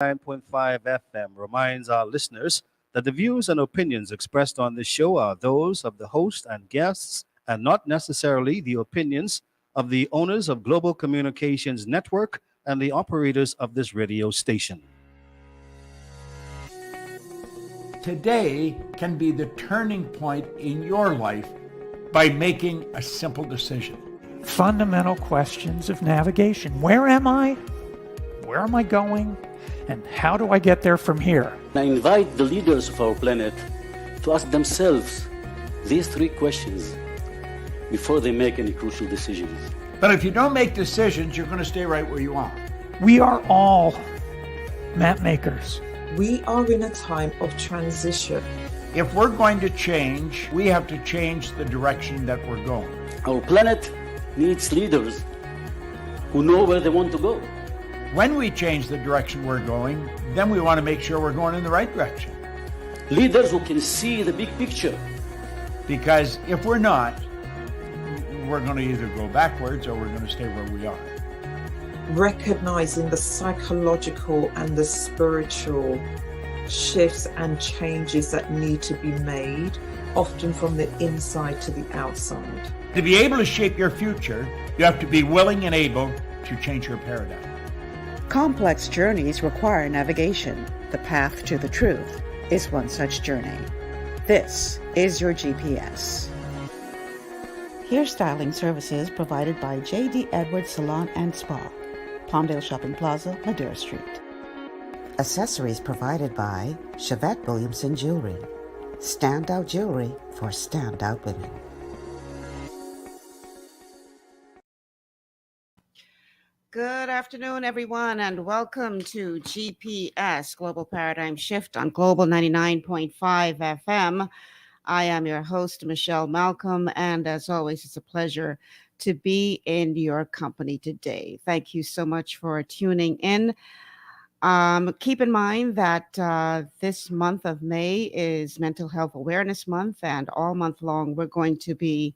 9.5 FM reminds our listeners that the views and opinions expressed on this show are those of the host and guests and not necessarily the opinions of the owners of Global Communications Network and the operators of this radio station. Today can be the turning point in your life by making a simple decision. Fundamental questions of navigation. Where am I? Where am I going? And how do I get there from here? I invite the leaders of our planet to ask themselves these three questions before they make any crucial decisions. But if you don't make decisions, you're going to stay right where you are. We are all map makers. We are in a time of transition. If we're going to change, we have to change the direction that we're going. Our planet needs leaders who know where they want to go. When we change the direction we're going, then we want to make sure we're going in the right direction. Leaders who can see the big picture. Because if we're not, we're going to either go backwards or we're going to stay where we are. Recognizing the psychological and the spiritual shifts and changes that need to be made, often from the inside to the outside. To be able to shape your future, you have to be willing and able to change your paradigm. Complex journeys require navigation. The path to the truth is one such journey. This is your GPS. Hairstyling services provided by J.D. Edwards Salon and Spa, Palmdale Shopping Plaza, Madera Street. Accessories provided by Chevette Williamson Jewelry. Standout jewelry for standout women. Good afternoon, everyone, and welcome to GPS Global Paradigm Shift on Global 99.5 FM. I am your host, Michelle Malcolm, and as always, it's a pleasure to be in your company today. Thank you so much for tuning in. Keep in mind that this month of May is Mental Health Awareness Month, and all month long we're going to be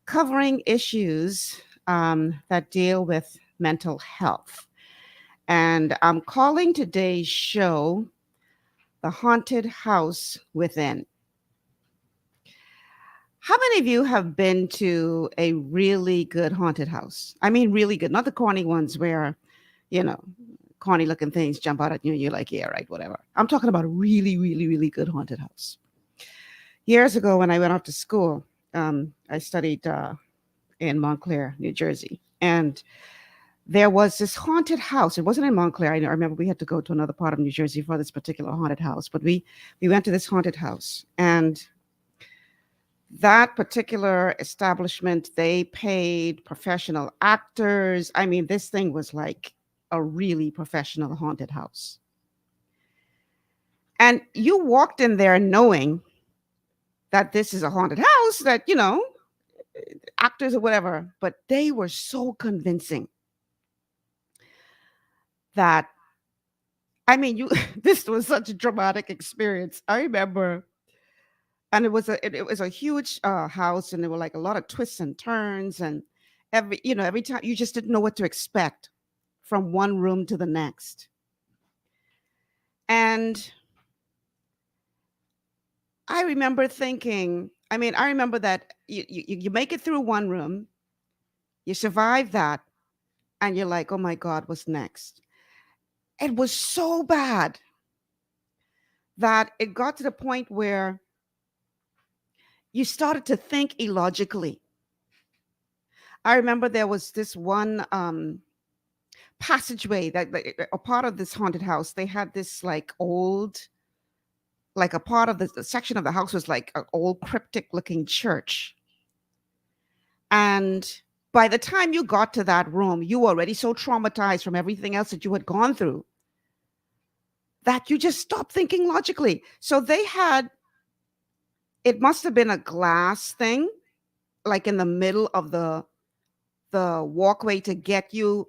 covering issues that deal with mental health. And I'm calling today's show The Haunted House Within. How many of you have been to a really good haunted house? I mean, really good, not the corny ones where, corny looking things jump out at you and you're like, yeah, right, whatever. I'm talking about a really, really, really good haunted house. Years ago when I went off to school, I studied in Montclair, New Jersey. And there was this haunted house. It wasn't in Montclair. I remember we had to go to another part of New Jersey for this particular haunted house. But we went to this haunted house. And that particular establishment, they paid professional actors. I mean, this thing was like a really professional haunted house. And you walked in there knowing that this is a haunted house, that, actors or whatever, but they were so convincing that, this was such a dramatic experience. I remember, and it was a huge house, and there were like a lot of twists and turns, and every time you just didn't know what to expect from one room to the next. And I remember thinking, I remember that you make it through one room, you survive that, and you're like, oh my God, what's next? It was so bad that it got to the point where you started to think illogically. I remember there was this one passageway that a part of this haunted house, they had this like old, like a part of the section of the house was like an old cryptic looking church. And by the time you got to that room, you were already so traumatized from everything else that you had gone through that you just stopped thinking logically. So they had, it must have been a glass thing, like in the middle of the walkway to get you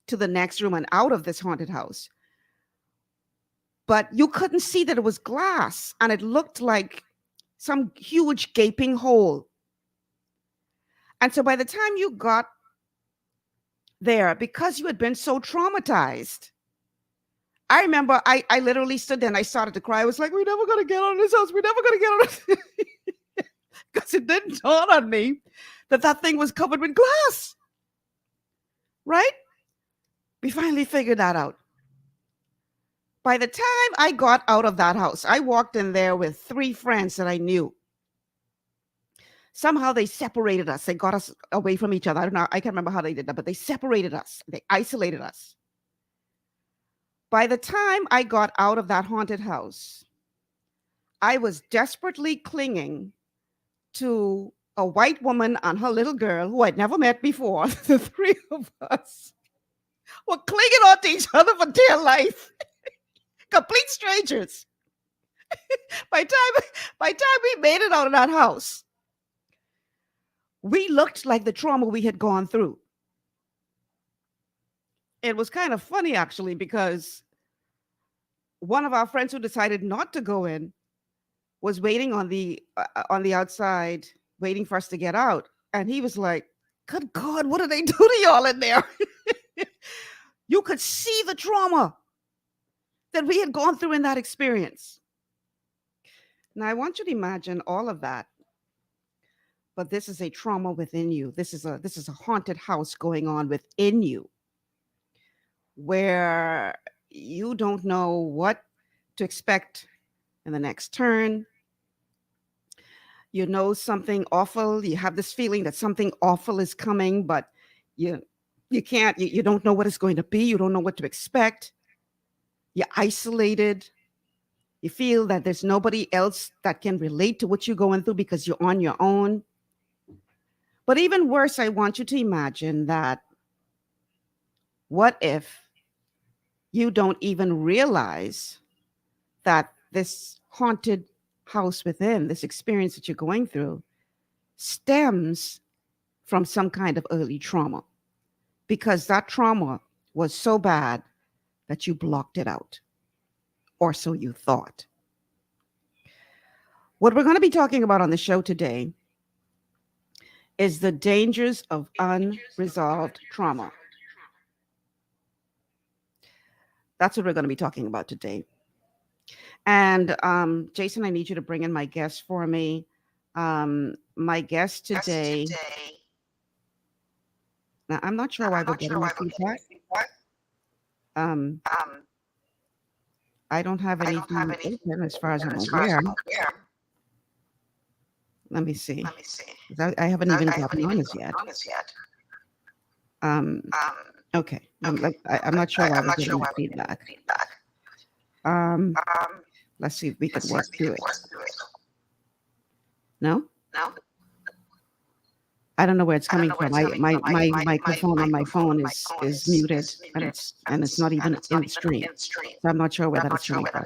to the next room and out of this haunted house. But you couldn't see that it was glass, and it looked like some huge gaping hole. And so by the time you got there, because you had been so traumatized, I remember I literally stood there and I started to cry. I was like, we're never going to get out of this house. We're never going to get out of this. Because it didn't dawn on me that thing was covered with glass. Right? We finally figured that out. By the time I got out of that house, I walked in there with 3 friends that I knew. Somehow they separated us. They got us away from each other. I don't know. I can't remember how they did that, but they separated us. They isolated us. By the time I got out of that haunted house, I was desperately clinging to a white woman and her little girl who I'd never met before. The 3 of us were clinging on to each other for dear life. Complete strangers. By time we made it out of that house, we looked like the trauma we had gone through. It was kind of funny, actually, because one of our friends who decided not to go in was waiting on the outside, waiting for us to get out. And he was like, good God, what did they do to y'all in there? You could see the trauma that we had gone through in that experience. Now, I want you to imagine all of that. But this is a trauma within you. This is a haunted house going on within you, where you don't know what to expect in the next turn. You know something awful. You have this feeling that something awful is coming, but you don't know what it's going to be. You don't know what to expect. You're isolated. You feel that there's nobody else that can relate to what you're going through because you're on your own. But even worse, I want you to imagine that what if you don't even realize that this haunted house within, this experience that you're going through, stems from some kind of early trauma, because that trauma was so bad that you blocked it out, or so you thought. What we're going to be talking about on the show today is the dangers of unresolved trauma. That's what we're going to be talking about today. And Jason, I need you to bring in my guest for me. My guest today. Now, I'm not sure why we're getting this feedback. I don't have anything open as far as I'm aware. Let me see. I haven't even gotten on this yet. Okay. I'm not sure why we're getting that feedback. Let's see if we can work through it. No? I don't know where it's coming from. My microphone on my phone is muted, and it's not even in the stream. So I'm not sure where that is coming from.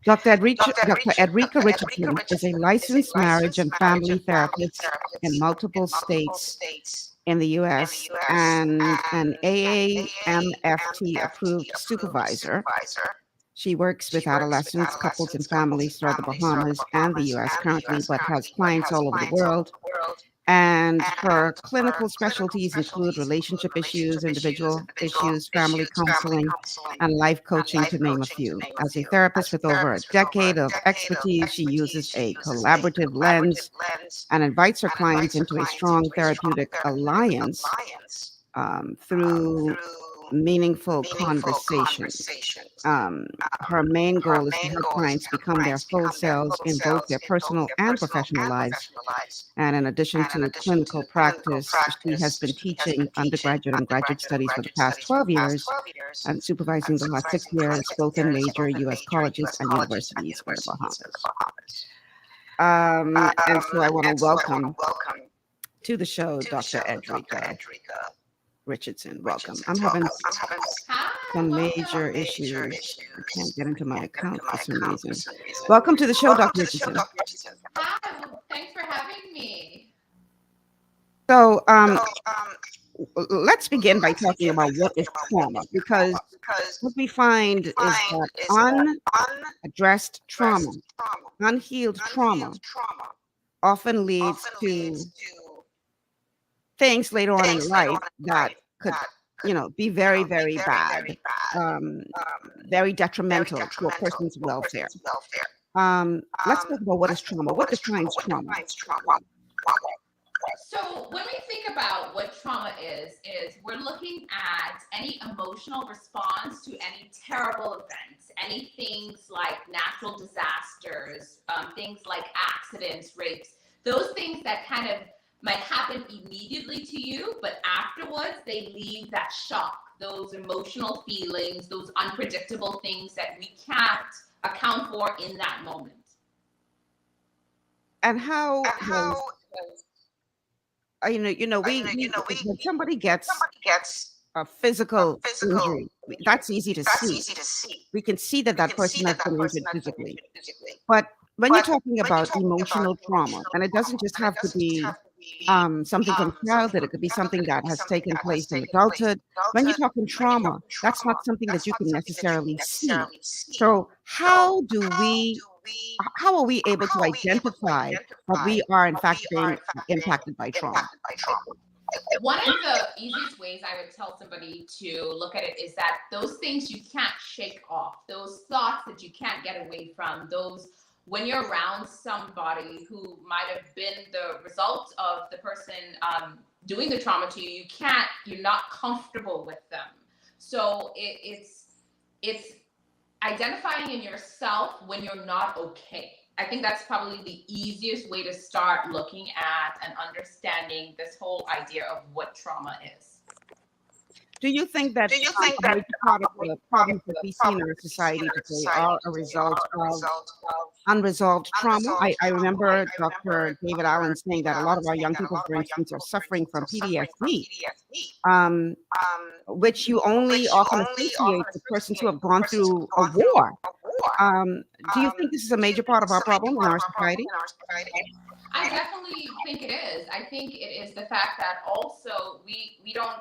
Dr. Edricka Richardson is a licensed marriage and family therapist in multiple states in the U.S. and an AAMFT approved supervisor. She works with adolescents, couples, and families throughout the Bahamas and the U.S. currently, but has clients all over the world. And her clinical specialties include relationship issues, individual issues, family counseling, and life coaching, to name a few. As a therapist with over a decade of expertise, she uses a collaborative lens and invites her clients into a strong therapeutic alliance through meaningful conversations. Her main goal is to help clients become their full selves in both their personal and professional lives. And in addition to clinical practice, she has been teaching undergraduate and graduate studies for the past 12 years and supervising the last 6 years, both in major U.S. colleges and universities in the Bahamas. And so I want to welcome to the show Dr. Edricka Richardson. Welcome. I'm having some major issues. I can't get into my account for some reason. Welcome to the show, Dr. Richardson. Hi, thanks for having me. So, let's begin by talking about what is trauma, because what we find is that unaddressed trauma, unhealed trauma, often leads to things later on in life that could be very, very bad, um, very detrimental to a person's welfare. Let's talk about what is trauma. What defines trauma? So when we think about what trauma is we're looking at any emotional response to any terrible events, any things like natural disasters, things like accidents, rapes, those things that kind of might happen immediately to you, but afterwards they leave that shock, those emotional feelings, those unpredictable things that we can't account for in that moment. And how when somebody gets a physical injury, that's easy to see. We can see that person has been injured physically. But when you're talking about emotional trauma, and it doesn't just have to be something from childhood, it could be something that has taken place in adulthood. When you're talking trauma, that's not something that you can necessarily see. So how are we able to identify that we are in fact being impacted by trauma? One of the easiest ways I would tell somebody to look at it is that those things you can't shake off, those thoughts that you can't get away from, those when you're around somebody who might have been the result of the person doing the trauma to you, you're not comfortable with them. So it's identifying in yourself when you're not okay. I think that's probably the easiest way to start looking at and understanding this whole idea of what trauma is. Do you think that part of the problems that we see in our society today are a result of unresolved trauma? I remember Dr. David Allen saying that a lot of our young people, for instance, are suffering from PTSD, which you only often associate with persons who have gone through a war. Do you think this is a major part of our problem in our society? I definitely think it is. I think it is the fact that also we don't,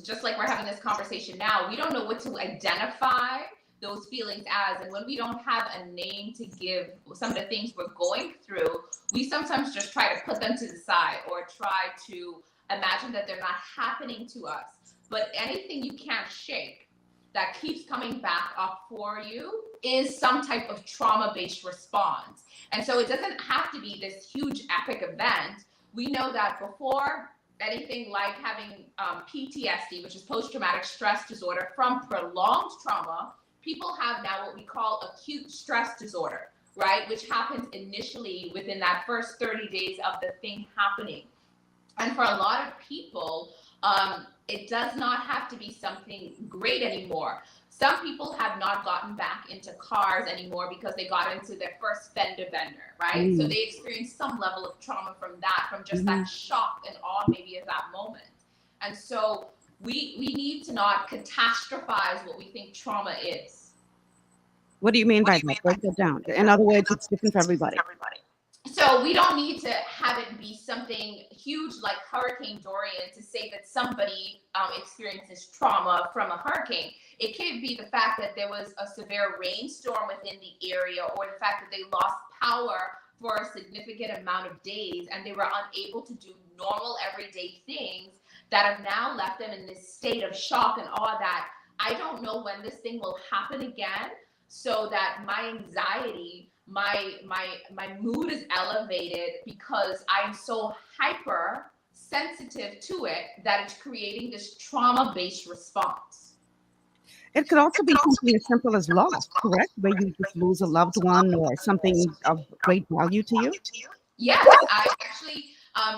just like we're having this conversation now, we don't know what to identify those feelings as. And when we don't have a name to give some of the things we're going through, we sometimes just try to put them to the side or try to imagine that they're not happening to us. But anything you can't shake that keeps coming back up for you is some type of trauma-based response. And so it doesn't have to be this huge epic event. We know that before anything like having PTSD, which is post-traumatic stress disorder from prolonged trauma, people have now what we call acute stress disorder, right? Which happens initially within that first 30 days of the thing happening. And for a lot of people, it does not have to be something great anymore. Some people have not gotten back into cars anymore because they got into their first fender bender, right? So they experienced some level of trauma from that, from just that shock and awe maybe at that moment. And so we need to not catastrophize what we think trauma is. What do you mean by that? Break that down. In other words, it's different for everybody. So we don't need to have it be something huge like Hurricane Dorian to say that somebody experiences trauma from a hurricane. It could be the fact that there was a severe rainstorm within the area, or the fact that they lost power for a significant amount of days and they were unable to do normal everyday things that have now left them in this state of shock and awe that I don't know when this thing will happen again, so that my anxiety, my mood is elevated because I'm so hyper sensitive to it that it's creating this trauma-based response. It could also be something as simple as loss, correct? Where you just lose a loved one or something of great value to you? Yes, I actually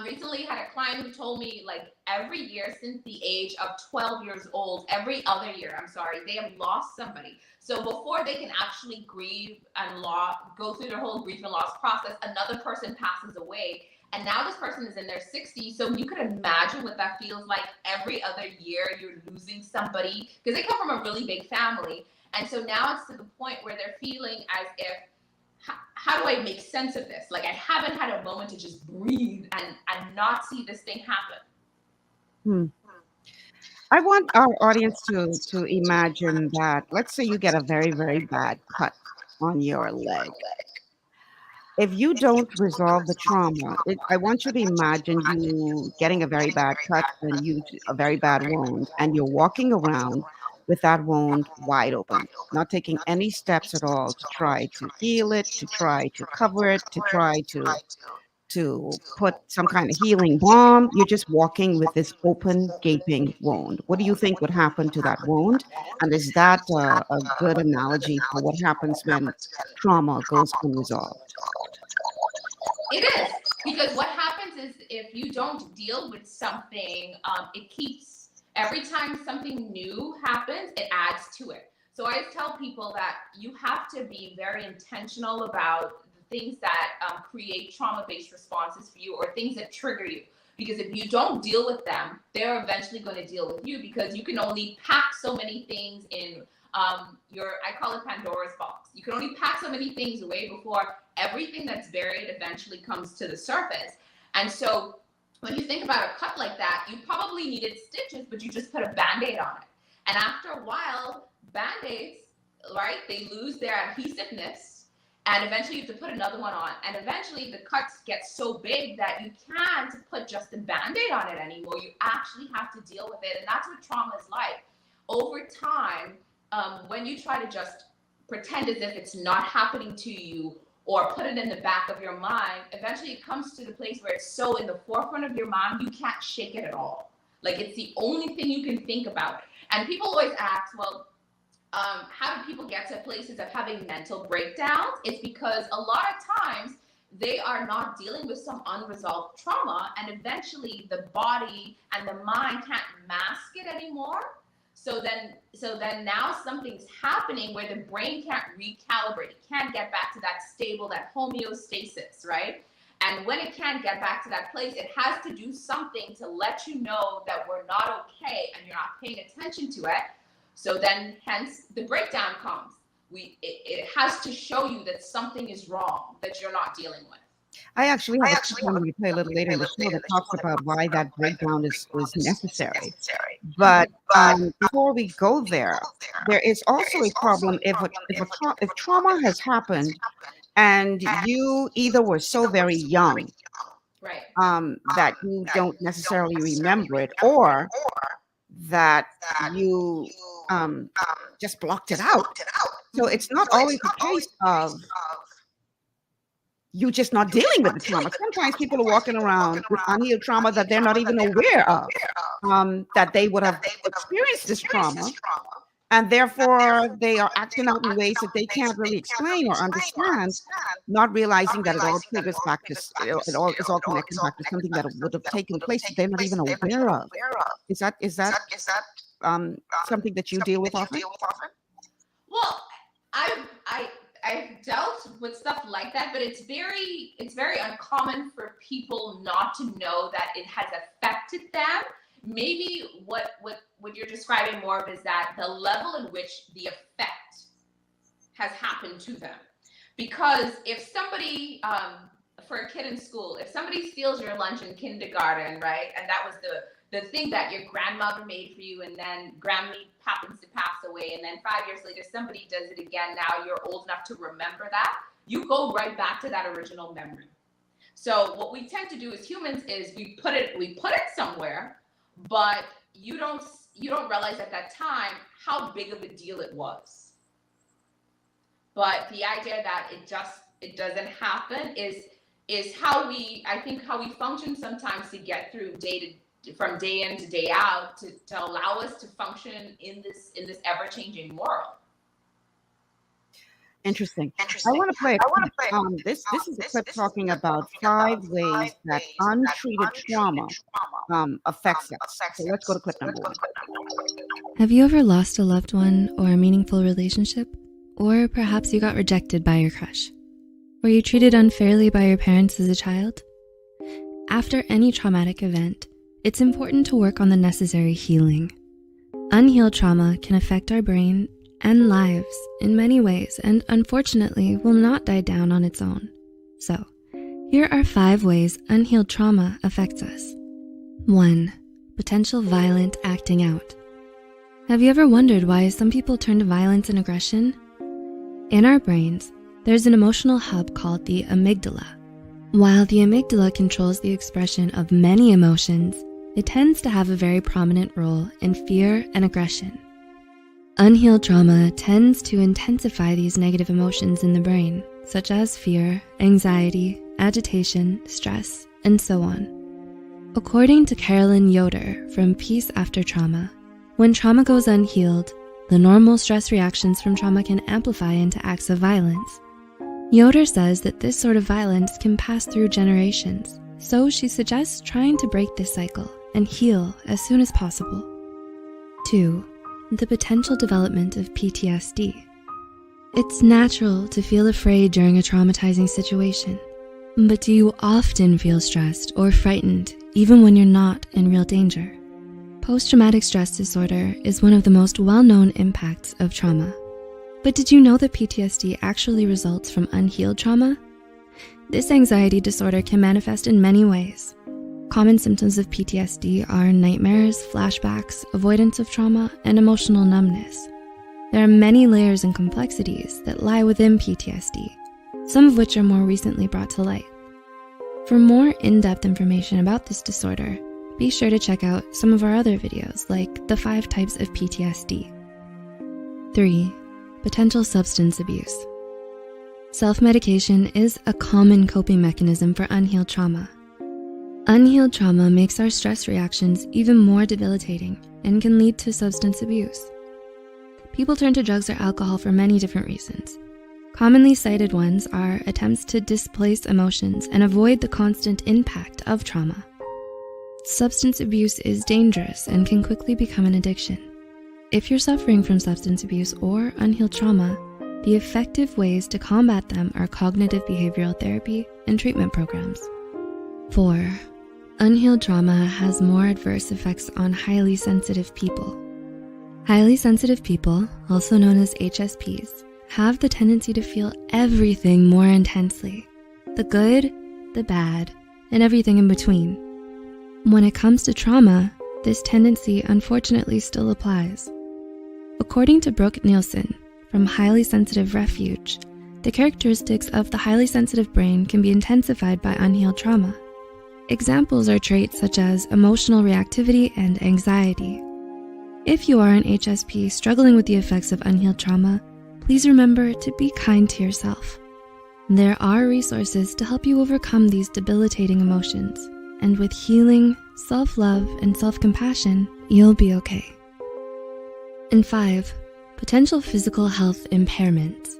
recently had a client who told me, like, every year since the age of 12 years old, every other year, they have lost somebody. So before they can actually grieve and go through their whole grief and loss process, another person passes away. And now this person is in their 60s. So you could imagine what that feels like. Every other year you're losing somebody, because they come from a really big family. And so now it's to the point where they're feeling as if, how do I make sense of this? Like, I haven't had a moment to just breathe and not see this thing happen. I want our audience to imagine that, let's say you get a very, very bad cut on your leg. if you don't resolve the trauma, I want you to imagine you getting a very bad cut and a very bad wound, and you're walking around with that wound wide open, not taking any steps at all to try to heal it, to try to cover it, to try to put some kind of healing balm. You're just walking with this open, gaping wound. What do you think would happen to that wound? And is that a good analogy for what happens when trauma goes unresolved? It is, because what happens is if you don't deal with something, it keeps, every time something new happens, it adds to it. So I tell people that you have to be very intentional about the things that create trauma-based responses for you, or things that trigger you. Because if you don't deal with them, they're eventually going to deal with you, because you can only pack so many things in I call it Pandora's box. You can only pack so many things away before everything that's buried eventually comes to the surface. And so when you think about a cut like that, you probably needed stitches, but you just put a Band-Aid on it. And after a while, Band-Aids, right, they lose their adhesiveness, and eventually you have to put another one on. And eventually the cuts get so big that you can't put just a Band-Aid on it anymore. You actually have to deal with it. And that's what trauma is like. Over time, when you try to just pretend as if it's not happening to you, or put it in the back of your mind, eventually it comes to the place where it's so in the forefront of your mind, you can't shake it at all. Like, it's the only thing you can think about. And people always ask, well, how do people get to places of having mental breakdowns? It's because a lot of times they are not dealing with some unresolved trauma, and eventually the body and the mind can't mask it anymore. So then now something's happening where the brain can't recalibrate. It can't get back to that stable, that homeostasis, right? And when it can't get back to that place, it has to do something to let you know that we're not okay and you're not paying attention to it. So then hence the breakdown comes. It has to show you that something is wrong, that you're not dealing with. I actually have a clip I'm going to play a little later in the show that talks about why that breakdown is necessary. But before we go there, there is also a problem if trauma has happened and you either were so very young, right, that you don't necessarily remember it, or that you just blocked it out. So it's not always the case of you just not dealing with the trauma. Sometimes people are walking around with unhealed trauma that they're not even aware of, that they would have experienced this trauma, and therefore they are acting out in ways that they can't really explain or understand, not realizing that it all triggers back to, it all is all connected back to something that would have taken place that they're not even aware of. Is that something that you deal with often? Well, I've dealt with stuff like that, but it's very uncommon for people not to know that it has affected them. Maybe what you're describing more of is that the level in which the effect has happened to them. Because if somebody, for a kid in school, if somebody steals your lunch in kindergarten, right, and that was the thing that your grandmother made for you, and then Grammy happens to pass away, and then 5 years later somebody does it again, now you're old enough to remember that, you go right back to that original memory. So what we tend to do as humans is we put it somewhere, but you don't realize at that time how big of a deal it was. But the idea that it doesn't happen is how we function sometimes to get through from day in to day out, to allow us to function in this ever-changing world. Interesting. I want to play. This is a clip talking about 5 ways that untreated trauma affects us. So let's go to clip number 1. Have you ever lost a loved one or a meaningful relationship? Or perhaps you got rejected by your crush? Were you treated unfairly by your parents as a child? After any traumatic event, it's important to work on the necessary healing. Unhealed trauma can affect our brain and lives in many ways, and unfortunately will not die down on its own. So, here are 5 ways unhealed trauma affects us. 1. Potential violent acting out. Have you ever wondered why some people turn to violence and aggression? In our brains, there's an emotional hub called the amygdala. While the amygdala controls the expression of many emotions, it tends to have a very prominent role in fear and aggression. Unhealed trauma tends to intensify these negative emotions in the brain, such as fear, anxiety, agitation, stress, and so on. According to Carolyn Yoder from Peace After Trauma, when trauma goes unhealed, the normal stress reactions from trauma can amplify into acts of violence. Yoder says that this sort of violence can pass through generations, so she suggests trying to break this cycle and heal as soon as possible. 2. The potential development of PTSD. It's natural to feel afraid during a traumatizing situation, but do you often feel stressed or frightened even when you're not in real danger? Post-traumatic stress disorder is one of the most well-known impacts of trauma. But did you know that PTSD actually results from unhealed trauma? This anxiety disorder can manifest in many ways. Common symptoms of PTSD are nightmares, flashbacks, avoidance of trauma, and emotional numbness. There are many layers and complexities that lie within PTSD, some of which are more recently brought to light. For more in-depth information about this disorder, be sure to check out some of our other videos like the 5 types of PTSD. 3. Potential substance abuse. Self-medication is a common coping mechanism for unhealed trauma. Unhealed trauma makes our stress reactions even more debilitating and can lead to substance abuse. People turn to drugs or alcohol for many different reasons. Commonly cited ones are attempts to displace emotions and avoid the constant impact of trauma. Substance abuse is dangerous and can quickly become an addiction. If you're suffering from substance abuse or unhealed trauma, the effective ways to combat them are cognitive behavioral therapy and treatment programs. 4. Unhealed trauma has more adverse effects on highly sensitive people. Highly sensitive people, also known as HSPs, have the tendency to feel everything more intensely, the good, the bad, and everything in between. When it comes to trauma, this tendency unfortunately still applies. According to Brooke Nielsen from Highly Sensitive Refuge, the characteristics of the highly sensitive brain can be intensified by unhealed trauma. Examples are traits such as emotional reactivity and anxiety. If you are an HSP struggling with the effects of unhealed trauma, please remember to be kind to yourself. There are resources to help you overcome these debilitating emotions, and with healing, self-love, and self-compassion, you'll be okay. And 5, potential physical health impairments.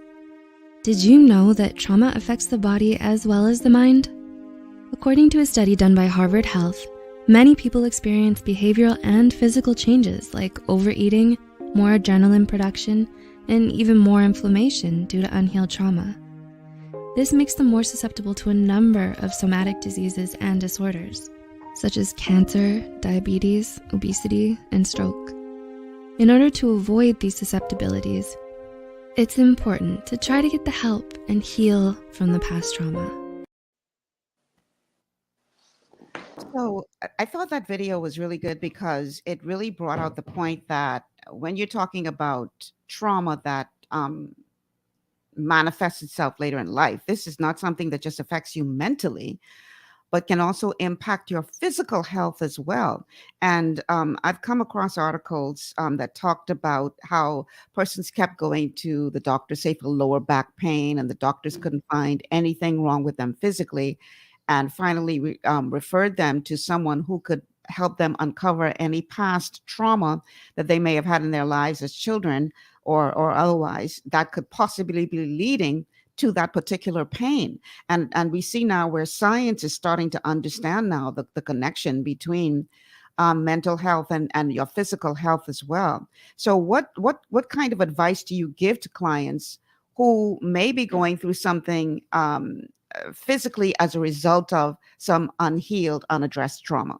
Did you know that trauma affects the body as well as the mind? According to a study done by Harvard Health, many people experience behavioral and physical changes like overeating, more adrenaline production, and even more inflammation due to unhealed trauma. This makes them more susceptible to a number of somatic diseases and disorders, such as cancer, diabetes, obesity, and stroke. In order to avoid these susceptibilities, it's important to try to get the help and heal from the past trauma. So I thought that video was really good because it really brought out the point that when you're talking about trauma that manifests itself later in life, this is not something that just affects you mentally, but can also impact your physical health as well. And I've come across articles that talked about how persons kept going to the doctor, say for lower back pain, and the doctors couldn't find anything wrong with them physically, and finally referred them to someone who could help them uncover any past trauma that they may have had in their lives as children or otherwise that could possibly be leading to that particular pain. And we see now where science is starting to understand now the connection between mental health and your physical health as well. So what kind of advice do you give to clients who may be going through something physically as a result of some unhealed, unaddressed trauma?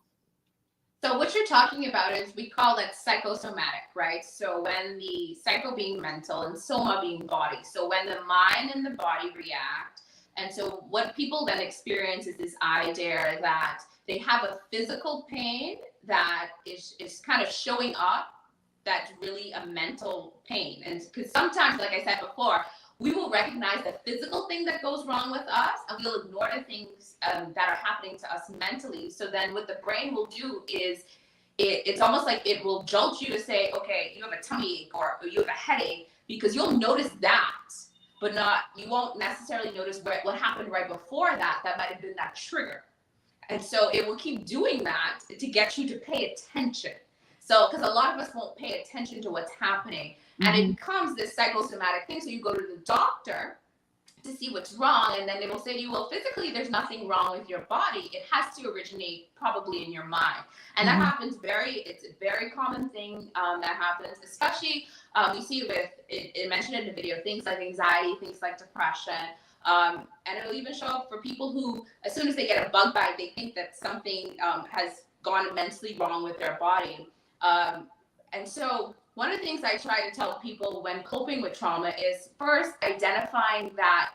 So what you're talking about is, we call it psychosomatic, right? So when the psycho being mental and soma being body. So when the mind and the body react. And so what people then experience is this idea that they have a physical pain that is kind of showing up that's really a mental pain. And because sometimes, like I said before, we will recognize the physical thing that goes wrong with us, and we'll ignore the things that are happening to us mentally. So then what the brain will do is it's almost like it will jolt you to say, okay, you have a tummy ache or you have a headache, because you'll notice that, but you won't necessarily notice what happened right before that might have been that trigger. And so it will keep doing that to get you to pay attention. So, because a lot of us won't pay attention to what's happening, and it becomes this psychosomatic thing. So you go to the doctor to see what's wrong, and then they will say to you, well, physically there's nothing wrong with your body. It has to originate probably in your mind. And that happens it's a very common thing that happens, especially you see it mentioned in the video, things like anxiety, things like depression. And it'll even show up for people who, as soon as they get a bug bite, they think that something has gone immensely wrong with their body. And so one of the things I try to tell people when coping with trauma is first identifying that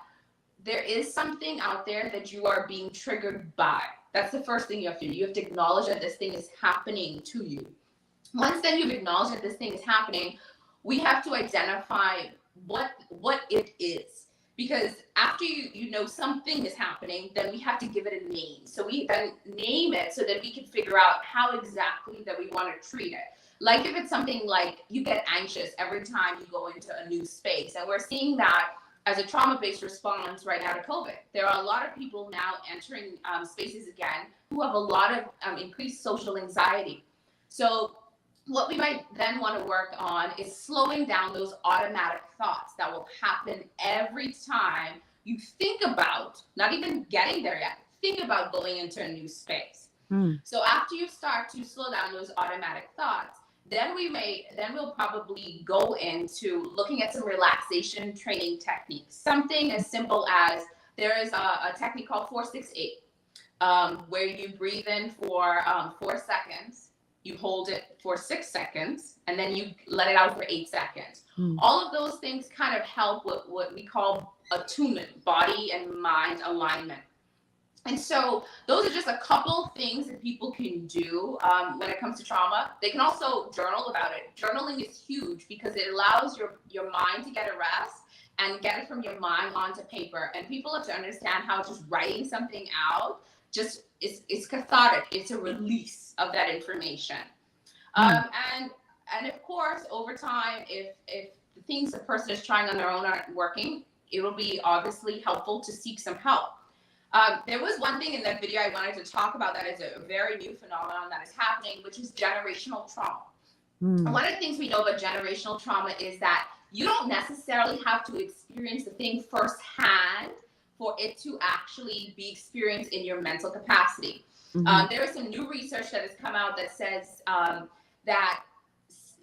there is something out there that you are being triggered by. That's the first thing you have to do. You have to acknowledge that this thing is happening to you. Once then you've acknowledged that this thing is happening, we have to identify what it is. Because after you know something is happening, then we have to give it a name. So we then name it so that we can figure out how exactly that we want to treat it. Like if it's something like you get anxious every time you go into a new space. And we're seeing that as a trauma-based response right now to COVID. There are a lot of people now entering spaces again who have a lot of increased social anxiety. So what we might then want to work on is slowing down those automatic thoughts that will happen every time you think about, not even getting there yet, think about going into a new space. So after you start to slow down those automatic thoughts, then we'll probably go into looking at some relaxation training techniques. Something as simple as there is a technique called 4-6-8, where you breathe in for 4 seconds, you hold it for 6 seconds, and then you let it out for 8 seconds. All of those things kind of help with what we call attunement, body and mind alignment. And so those are just a couple things that people can do when it comes to trauma. They can also journal about it. Journaling is huge because it allows your mind to get a rest and get it from your mind onto paper. And people have to understand how just writing something out just is cathartic. It's a release of that information. And of course, over time, if the things a person is trying on their own aren't working, it will be obviously helpful to seek some help. There was one thing in that video I wanted to talk about that is a very new phenomenon that is happening, which is generational trauma. One of the things we know about generational trauma is that you don't necessarily have to experience the thing firsthand for it to actually be experienced in your mental capacity. There is some new research that has come out that says that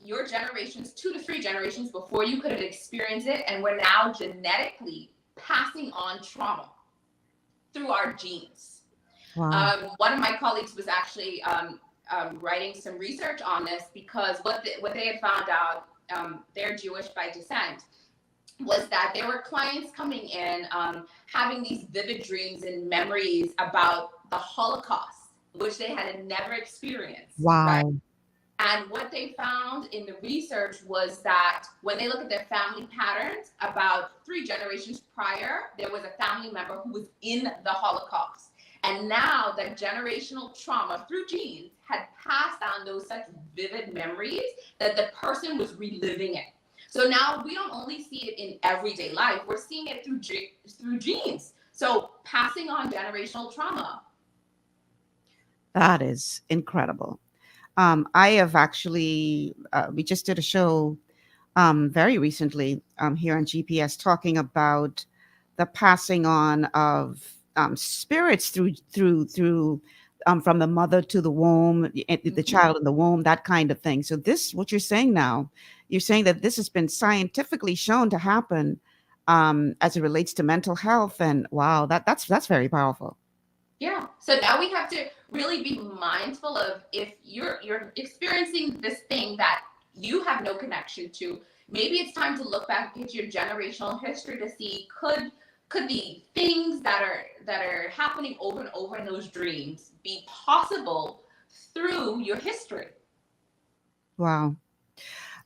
your generations, 2 to 3 generations before you could have experienced it, and we're now genetically passing on trauma through our genes. Wow. One of my colleagues was actually writing some research on this because what they had found out, they're Jewish by descent, was that there were clients coming in having these vivid dreams and memories about the Holocaust, which they had never experienced. Wow. Right? And what they found in the research was that when they look at their family patterns, about 3 generations prior, there was a family member who was in the Holocaust. And now that generational trauma through genes had passed on those such vivid memories that the person was reliving it. So now we don't only see it in everyday life, we're seeing it through genes. So passing on generational trauma. That is incredible. I have actually, we just did a show very recently here on GPS talking about the passing on of spirits through from the mother to the womb, the child in the womb, that kind of thing. So this, what you're saying now, you're saying that this has been scientifically shown to happen as it relates to mental health. And wow, that's very powerful. Yeah. So now we have to really be mindful of if you're experiencing this thing that you have no connection to, maybe it's time to look back at your generational history to see could the things that are happening over and over in those dreams be possible through your history. Wow.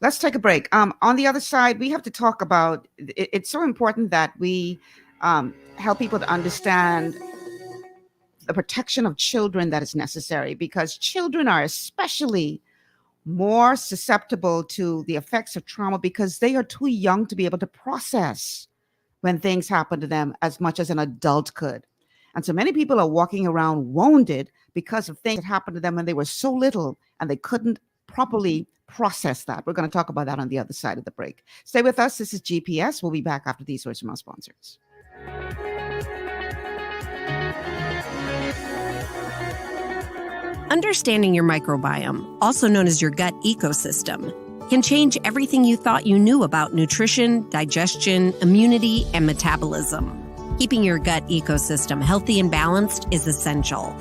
Let's take a break. On the other side, we have to talk about it's so important that we help people to understand the protection of children that is necessary, because children are especially more susceptible to the effects of trauma because they are too young to be able to process when things happen to them as much as an adult could. And so many people are walking around wounded because of things that happened to them when they were so little and they couldn't properly process that. We're going to talk about that on the other side of the break. Stay with us. This is GPS. We'll be back after these words from our sponsors. Understanding your microbiome, also known as your gut ecosystem, can change everything you thought you knew about nutrition, digestion, immunity, and metabolism. Keeping your gut ecosystem healthy and balanced is essential.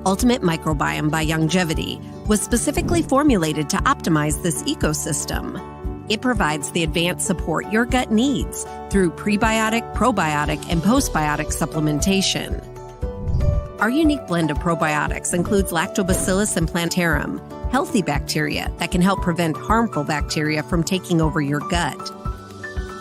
Ultimate Microbiome by Longevity was specifically formulated to optimize this ecosystem. It provides the advanced support your gut needs through prebiotic, probiotic, and postbiotic supplementation. Our unique blend of probiotics includes Lactobacillus and Plantarum, healthy bacteria that can help prevent harmful bacteria from taking over your gut.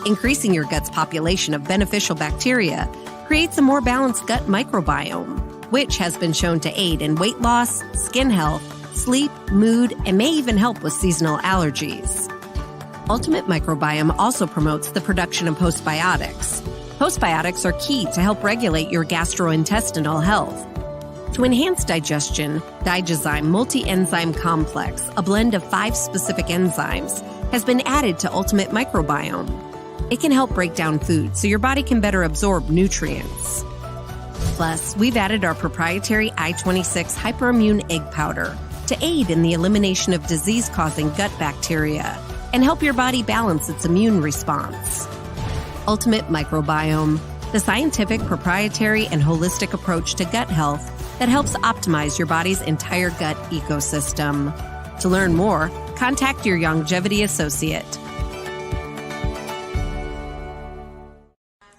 Increasing your gut's population of beneficial bacteria creates a more balanced gut microbiome, which has been shown to aid in weight loss, skin health, sleep, mood, and may even help with seasonal allergies. Ultimate Microbiome also promotes the production of postbiotics. Postbiotics are key to help regulate your gastrointestinal health. To enhance digestion, Digizyme Multi-Enzyme Complex, a blend of 5 specific enzymes, has been added to Ultimate Microbiome. It can help break down food so your body can better absorb nutrients. Plus, we've added our proprietary I-26 hyperimmune egg powder to aid in the elimination of disease-causing gut bacteria and help your body balance its immune response. Ultimate Microbiome, the scientific, proprietary, and holistic approach to gut health that helps optimize your body's entire gut ecosystem. To learn more, contact your Longevity associate.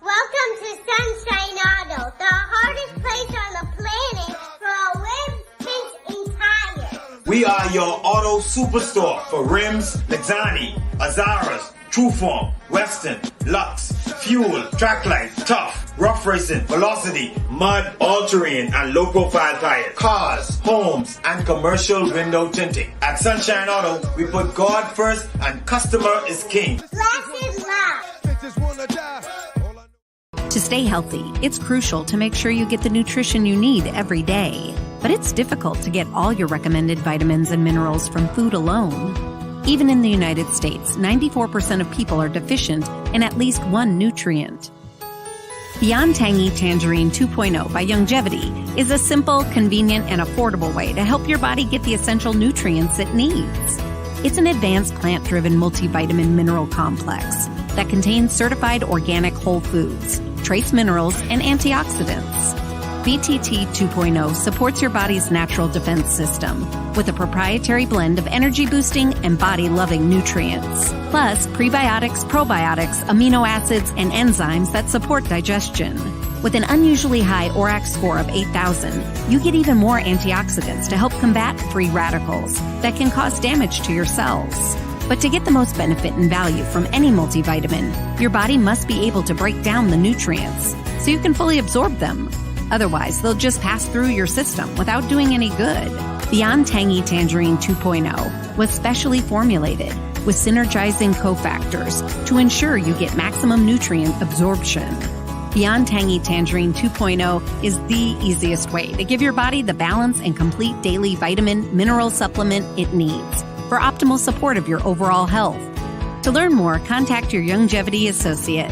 Welcome to Sunshine Auto, the hardest place on the planet for a rim fix and tires. We are your auto superstore for rims, Lexani, Azaras, Trueform, Western, Lux, Fuel, Tracklight, Tough, Rough Racing, Velocity, Mud, All-Terrain, and low-profile tires, cars, homes, and commercial window tinting. At Sunshine Auto, we put God first and customer is king. Blessed love. To stay healthy, it's crucial to make sure you get the nutrition you need every day. But it's difficult to get all your recommended vitamins and minerals from food alone. Even in the United States, 94% of people are deficient in at least one nutrient. Beyond Tangy Tangerine 2.0 by Longevity is a simple, convenient, and affordable way to help your body get the essential nutrients it needs. It's an advanced plant-driven multivitamin mineral complex that contains certified organic whole foods, trace minerals, and antioxidants. BTT 2.0 supports your body's natural defense system with a proprietary blend of energy-boosting and body-loving nutrients, plus prebiotics, probiotics, amino acids, and enzymes that support digestion. With an unusually high ORAC score of 8,000, you get even more antioxidants to help combat free radicals that can cause damage to your cells. But to get the most benefit and value from any multivitamin, your body must be able to break down the nutrients so you can fully absorb them. Otherwise, they'll just pass through your system without doing any good. Beyond Tangy Tangerine 2.0 was specially formulated with synergizing cofactors to ensure you get maximum nutrient absorption. Beyond Tangy Tangerine 2.0 is the easiest way to give your body the balance and complete daily vitamin mineral supplement it needs for optimal support of your overall health. To learn more, contact your Longevity associate.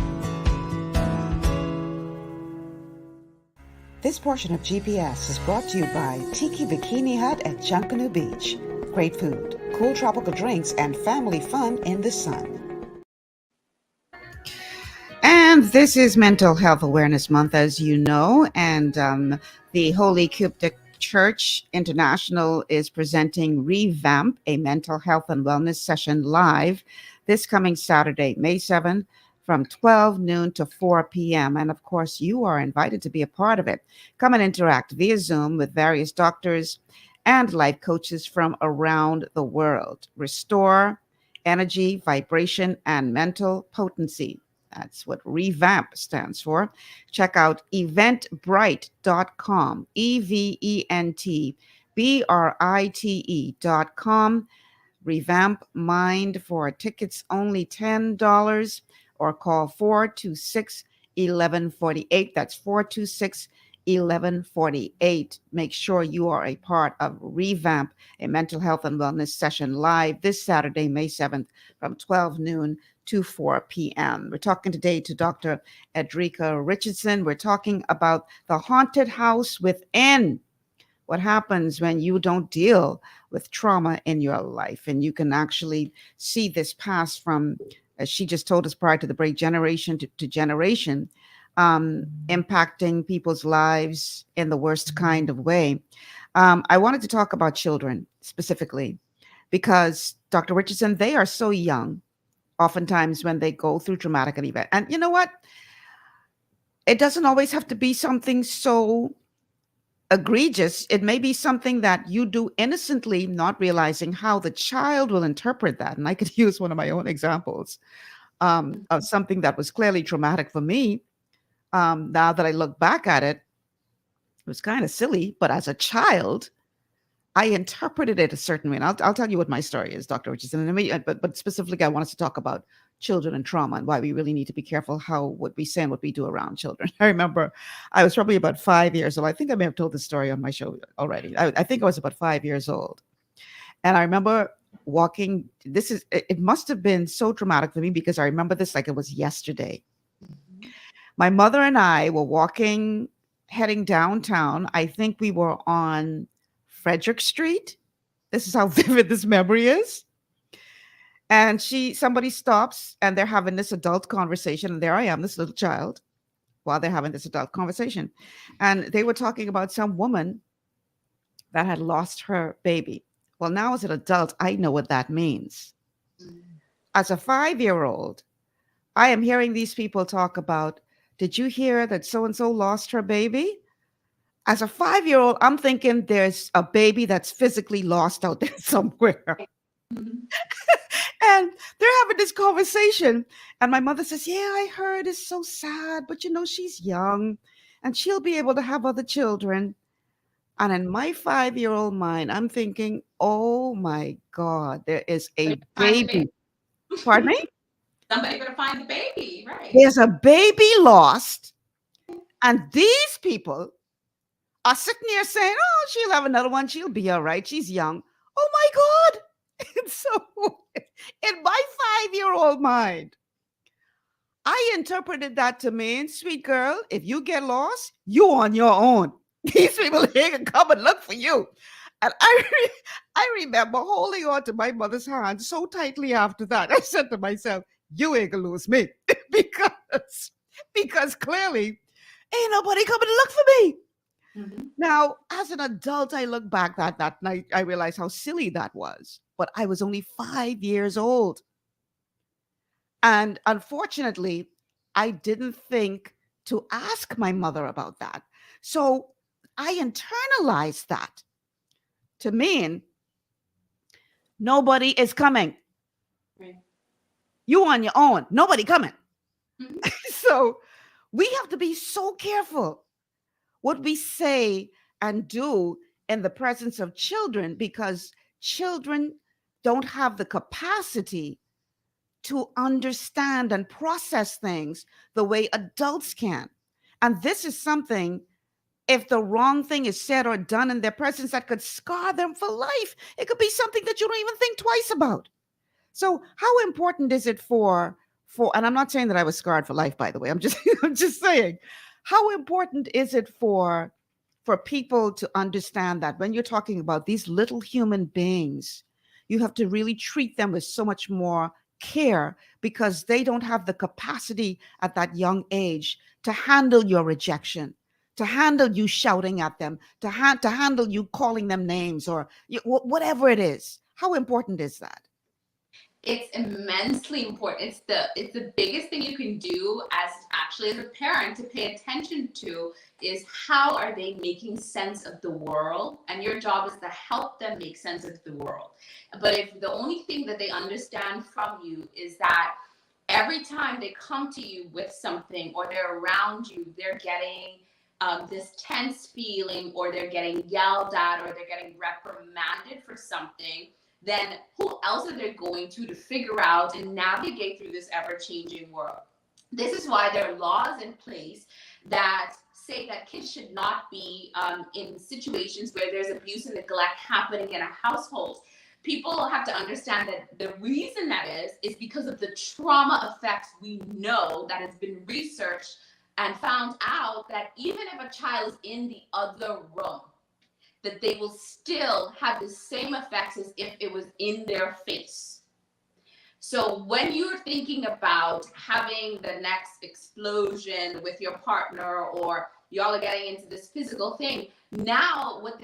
This portion of GPS is brought to you by Tiki Bikini Hut at Junkanoo Beach. Great food, cool tropical drinks, and family fun in the sun. And this is Mental Health Awareness Month, as you know, and the Holy Coptic Church International is presenting Revamp, a mental health and wellness session live this coming Saturday, May 7th, from 12 noon to 4 p.m. And of course, you are invited to be a part of it. Come and interact via Zoom with various doctors and life coaches from around the world. Restore energy, vibration, and mental potency. That's what revamp stands for. Check out eventbrite.com, EVENTBRITE.com. Revamp Mind for tickets only $10, or call 426-1148. That's 426-1148. Make sure you are a part of Revamp, a mental health and wellness session live this Saturday, May 7th from 12 noon to 4 p.m. We're talking today to Dr. Edricka Richardson. We're talking about the haunted house within. What happens when you don't deal with trauma in your life? And you can actually see this pass from, as she just told us prior to the break, generation to generation, impacting people's lives in the worst kind of way. I wanted to talk about children specifically because, Dr. Richardson, they are so young, oftentimes when they go through traumatic event. And you know what? It doesn't always have to be something so egregious. It may be something that you do innocently, not realizing how the child will interpret that. And I could use one of my own examples of something that was clearly traumatic for me. Now that I look back at it, it was kind of silly, but as a child, I interpreted it a certain way. And I'll tell you what my story is, Dr. Richardson. But specifically, I want us to talk about children and trauma and why we really need to be careful what we say and what we do around children. I remember I was probably about 5 years old. I think I may have told this story on my show already. I think I was about 5 years old. And I remember walking. It must have been so traumatic for me because I remember this like it was yesterday. My mother and I were walking, heading downtown. I think we were on Frederick Street. This is how vivid this memory is. And somebody stops and they're having this adult conversation. And there I am, this little child, while they're having this adult conversation. And they were talking about some woman that had lost her baby. Well, now as an adult, I know what that means. As a 5-year-old, I am hearing these people talk about, did you hear that so-and-so lost her baby? As a 5-year-old, I'm thinking there's a baby that's physically lost out there somewhere. And they're having this conversation. And my mother says, yeah, I heard, it's so sad, but she's young and she'll be able to have other children. And in my 5-year-old mind, I'm thinking, oh my God, there is a baby. Pardon me? Somebody better find the baby, right? There's a baby lost. And these people are sitting here saying, oh, she'll have another one. She'll be all right. She's young. Oh my God. And so in my 5-year-old mind, I interpreted that to mean, sweet girl, if you get lost, you on your own. These people here can come and look for you. And I remember holding on to my mother's hand so tightly after that. I said to myself, you ain't gonna lose me because clearly ain't nobody coming to look for me. Mm-hmm. Now, as an adult, I look back that night, I realized how silly that was. But I was only 5 years old. And unfortunately, I didn't think to ask my mother about that. So I internalized that to mean nobody is coming. Right. You on your own. Nobody coming. Mm-hmm. So we have to be so careful what we say and do in the presence of children, because children don't have the capacity to understand and process things the way adults can. And this is something, if the wrong thing is said or done in their presence, that could scar them for life. It could be something that you don't even think twice about. So how important is it for, and I'm not saying that I was scarred for life, by the way, I'm just saying, how important is it for people to understand that when you're talking about these little human beings, you have to really treat them with so much more care, because they don't have the capacity at that young age to handle your rejection, to handle you shouting at them, to handle you calling them names or whatever it is. How important is that? It's immensely important. It's the biggest thing you can do as a parent to pay attention to is how are they making sense of the world, and your job is to help them make sense of the world. But if the only thing that they understand from you is that every time they come to you with something or they're around you, they're getting this tense feeling, or they're getting yelled at, or they're getting reprimanded for something, then who else are they going to figure out and navigate through this ever-changing world? This is why there are laws in place that say that kids should not be in situations where there's abuse and neglect happening in a household. People have to understand that the reason that is because of the trauma effects we know that has been researched and found out that even if a child is in the other room, that they will still have the same effects as if it was in their face. So when you're thinking about having the next explosion with your partner, or y'all are getting into this physical thing, now what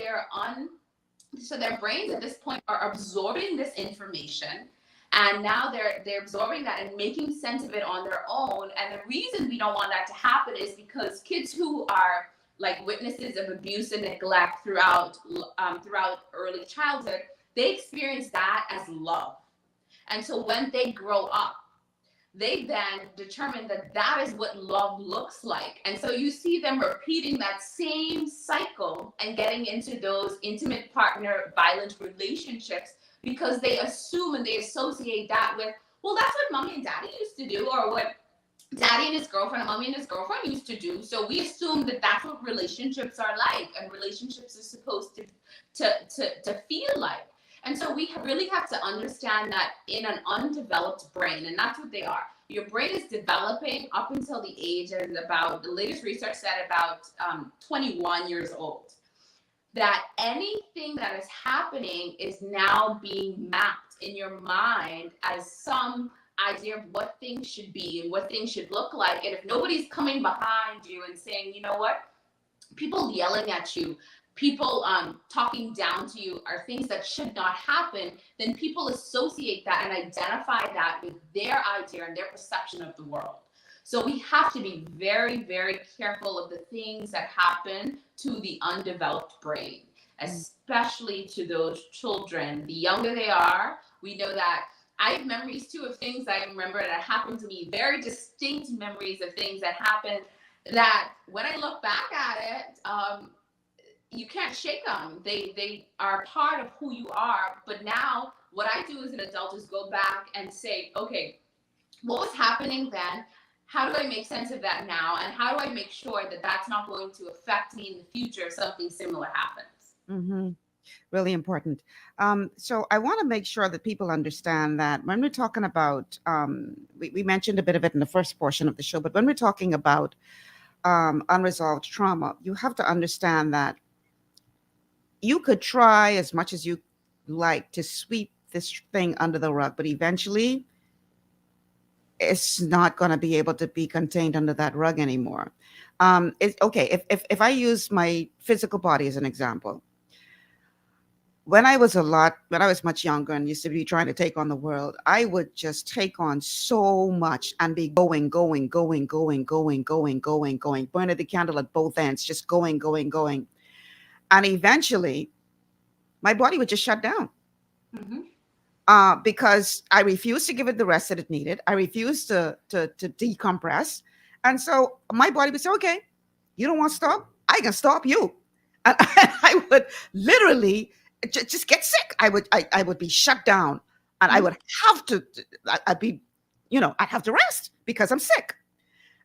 so their brains at this point are absorbing this information, and now they're absorbing that and making sense of it on their own. And the reason we don't want that to happen is because kids who are like witnesses of abuse and neglect throughout early childhood, they experience that as love. And so when they grow up, they then determine that that is what love looks like. And so you see them repeating that same cycle and getting into those intimate partner violent relationships, because they assume and they associate that with, well, that's what mommy and daddy used to do, or what daddy and his girlfriend, and mommy and his girlfriend used to do. So we assume that that's what relationships are like, and relationships are supposed to feel like. And so we really have to understand that in an undeveloped brain, and that's what they are. Your brain is developing up until the age of about, the latest research said about 21 years old. That anything that is happening is now being mapped in your mind as some idea of what things should be and what things should look like. And if nobody's coming behind you and saying, you know what, people yelling at you, people talking down to you are things that should not happen, then people associate that and identify that with their idea and their perception of the world. So we have to be very, very careful of the things that happen to the undeveloped brain, especially to those children. The younger they are, we know that I have memories too of things I remember that happened to me, very distinct memories of things that happened that when I look back at it, you can't shake them. They are part of who you are. But now what I do as an adult is go back and say, okay, what was happening then? How do I make sense of that now? And how do I make sure that that's not going to affect me in the future if something similar happens? Mm-hmm. Really important. So I want to make sure that people understand that when we're talking about, we mentioned a bit of it in the first portion of the show, but when we're talking about unresolved trauma, you have to understand that you could try as much as you like to sweep this thing under the rug, but eventually it's not going to be able to be contained under that rug anymore. Okay, if I use my physical body as an example, when I was much younger and used to be trying to take on the world, I would just take on so much and be going, burning the candle at both ends, just going. And eventually my body would just shut down. Mm-hmm. Because I refused to give it the rest that it needed. I refused to decompress. And so my body would say, okay, you don't want to stop? I can stop you. And I would literally just get sick. I would be shut down, and I would have to, I'd have to rest because I'm sick.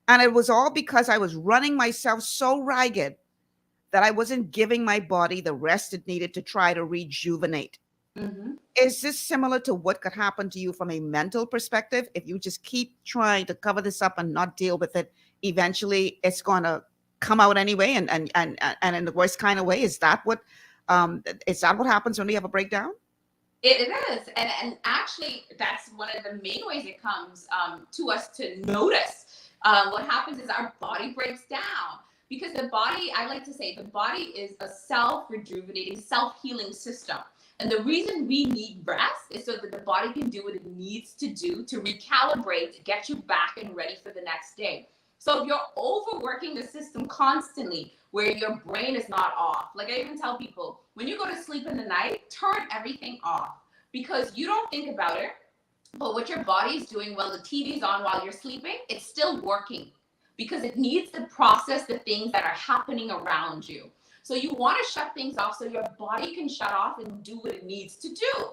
And it was all because I was running myself so ragged that I wasn't giving my body the rest it needed to try to rejuvenate. Mm-hmm. Is this similar to what could happen to you from a mental perspective? If you just keep trying to cover this up and not deal with it, eventually it's going to come out anyway, and in the worst kind of way. Is that what happens when we have a breakdown? It is, and actually that's one of the main ways it comes to us to notice. What happens is our body breaks down. Because the body, I like to say, the body is a self-rejuvenating, self-healing system. And the reason we need rest is so that the body can do what it needs to do to recalibrate, get you back and ready for the next day. So if you're overworking the system constantly, where your brain is not off, like I even tell people, when you go to sleep in the night, turn everything off, because you don't think about it, but what your body is doing while the TV's on while you're sleeping, it's still working, because it needs to process the things that are happening around you. So you want to shut things off so your body can shut off and do what it needs to do.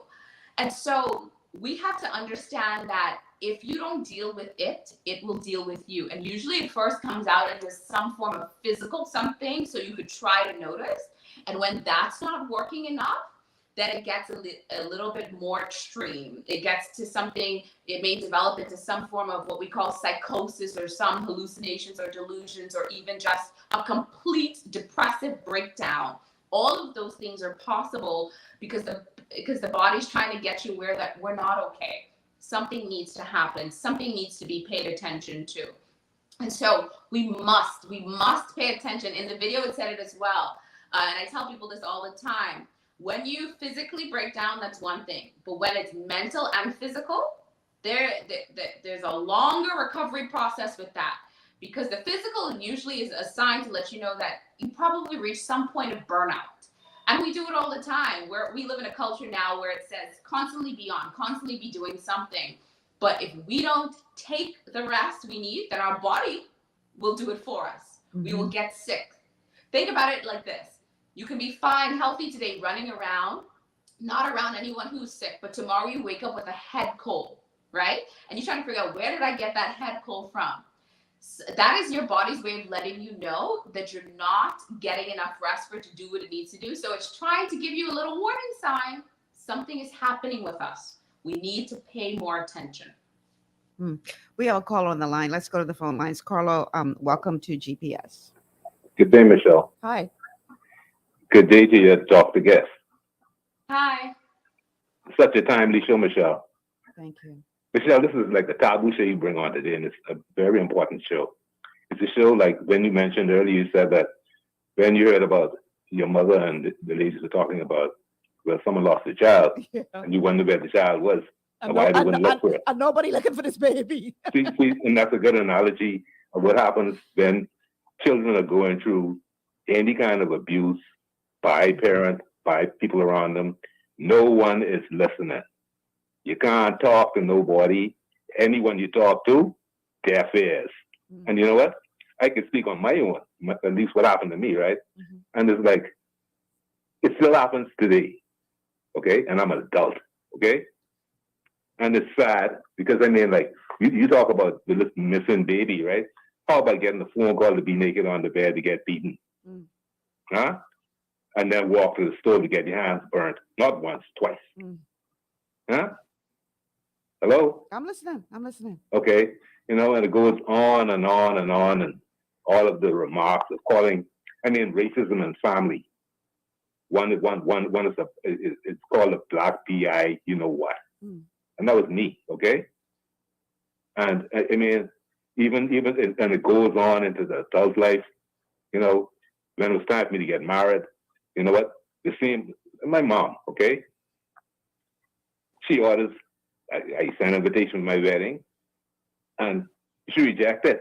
And so we have to understand that if you don't deal with it, it will deal with you. And usually it first comes out as some form of physical something, so you could try to notice. And when that's not working enough, then it gets a little bit more extreme. It gets to something, it may develop into some form of what we call psychosis, or some hallucinations or delusions, or even just a complete depressive breakdown. All of those things are possible because the body's trying to get you where that we're not okay. Something needs to happen. Something needs to be paid attention to. And so we must pay attention. In the video, it said it as well. And I tell people this all the time. When you physically break down, that's one thing. But when it's mental and physical, there's a longer recovery process with that. Because the physical usually is a sign to let you know that you probably reached some point of burnout. And we do it all the time. We live in a culture now where it says constantly be on, constantly be doing something. But if we don't take the rest we need, then our body will do it for us. Mm-hmm. We will get sick. Think about it like this. You can be fine, healthy today, running around, not around anyone who's sick, but tomorrow you wake up with a head cold, right? And you're trying to figure out, where did I get that head cold from? So that is your body's way of letting you know that you're not getting enough rest for it to do what it needs to do. So it's trying to give you a little warning sign. Something is happening with us. We need to pay more attention. We have a caller on the line. Let's go to the phone lines. Carlo, welcome to GPS. Good day, Michelle. Hi. Good day to your Dr. Guest. Hi. Such a timely show, Michelle. Thank you. Michelle, this is like the taboo show you bring on today, and it's a very important show. It's a show like when you mentioned earlier, you said that when you heard about your mother and the ladies were talking about, well, someone lost a child, and you wondered where the child was, and why they wouldn't look for it. And nobody looking for this baby. See, and that's a good analogy of what happens when children are going through any kind of abuse by parents, by people around them. No one is listening. You can't talk to nobody. Anyone you talk to, deaf ears. Mm-hmm. And you know what? I can speak on my own, at least what happened to me, right? Mm-hmm. And it's like, it still happens today, okay? And I'm an adult, okay? And it's sad because, I mean, like, you talk about the missing baby, right? How about getting a phone call to be naked on the bed to get beaten? Mm. Huh? And then walk to the store to get your hands burnt. Not once, twice. Mm. Huh? Hello? I'm listening. Okay. You know, and it goes on and on and on, and all of the remarks of calling, I mean, racism and family. One is it's called a black PI, you know what. Mm. And that was me, okay? And I mean, even, and it goes on into the adult life, you know, when it was time for me to get married, you know what? The same, my mom, okay? She orders, I sent an invitation to my wedding, and she rejected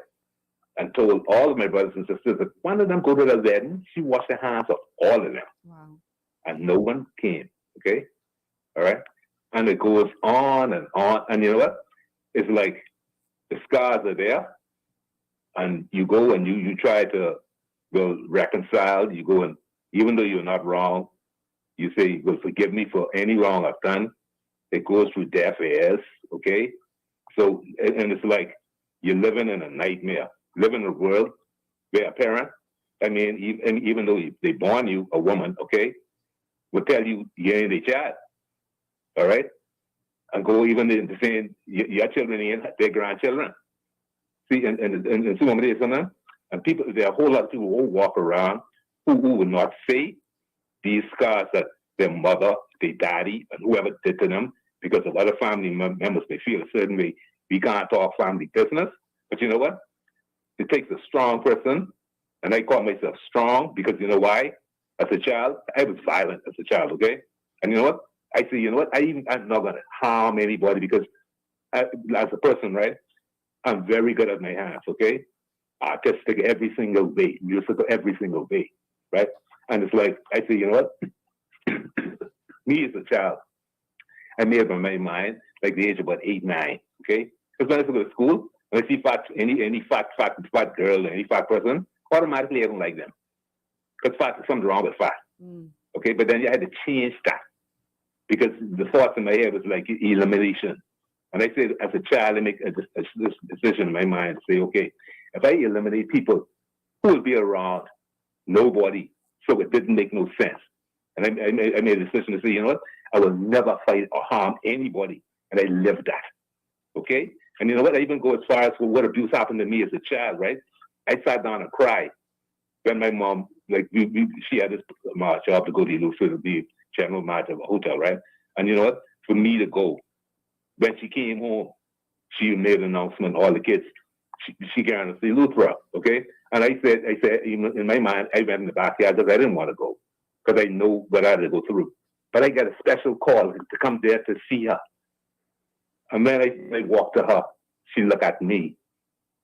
and told all of my brothers and sisters that one of them go to the wedding, she washed the hands of all of them. Wow. And no one came, okay? All right? And it goes on, and you know what? It's like the scars are there, and you go and you try to reconcile. You go and, even though you're not wrong, you say, well, forgive me for any wrong I've done. It goes through deaf ears, okay? So, and it's like you're living in a nightmare, living in a world where a parent, I mean, even though they born you, a woman, okay, will tell you ain't their child, all right? And go even into saying your children ain't their grandchildren. See, and so many days, and people, there are a whole lot of people who walk around who will not say these scars that their mother, their daddy, and whoever did to them, because of other family members may feel a certain way. We can't talk family business. But you know what? It takes a strong person, and I call myself strong because you know why? As a child, I was violent as a child, okay? And you know what? I say, you know what? I'm not gonna harm anybody because as a person, right? I'm very good at my hands. Okay, artistic every single day, musical every single day, right? And it's like I say, you know what? Me as a child, I made up my mind like the age of about 8, 9. Okay, because when I go to school, when I see any fat girl, any fat person, automatically I don't like them because fat, something wrong with fat. Okay, but then I had to change that because the thoughts in my head was like elimination. And I said, as a child, I make this decision in my mind to say, okay, if I eliminate people, who will be around? Nobody. So it didn't make no sense. And I made a decision to say, you know what? I will never fight or harm anybody. And I lived that. Okay? And you know what? I even go as far as what abuse happened to me as a child, right? I sat down and cried when my mom, like, she had this march job to go to the general march of a hotel, right? And you know what? For me to go, when she came home, she made an announcement, all the kids, she got to see Luthra, okay? And I said, in my mind, I went in the backyard because I didn't want to go because I know what I had to go through. But I got a special call to come there to see her. And then I walked to her. She looked at me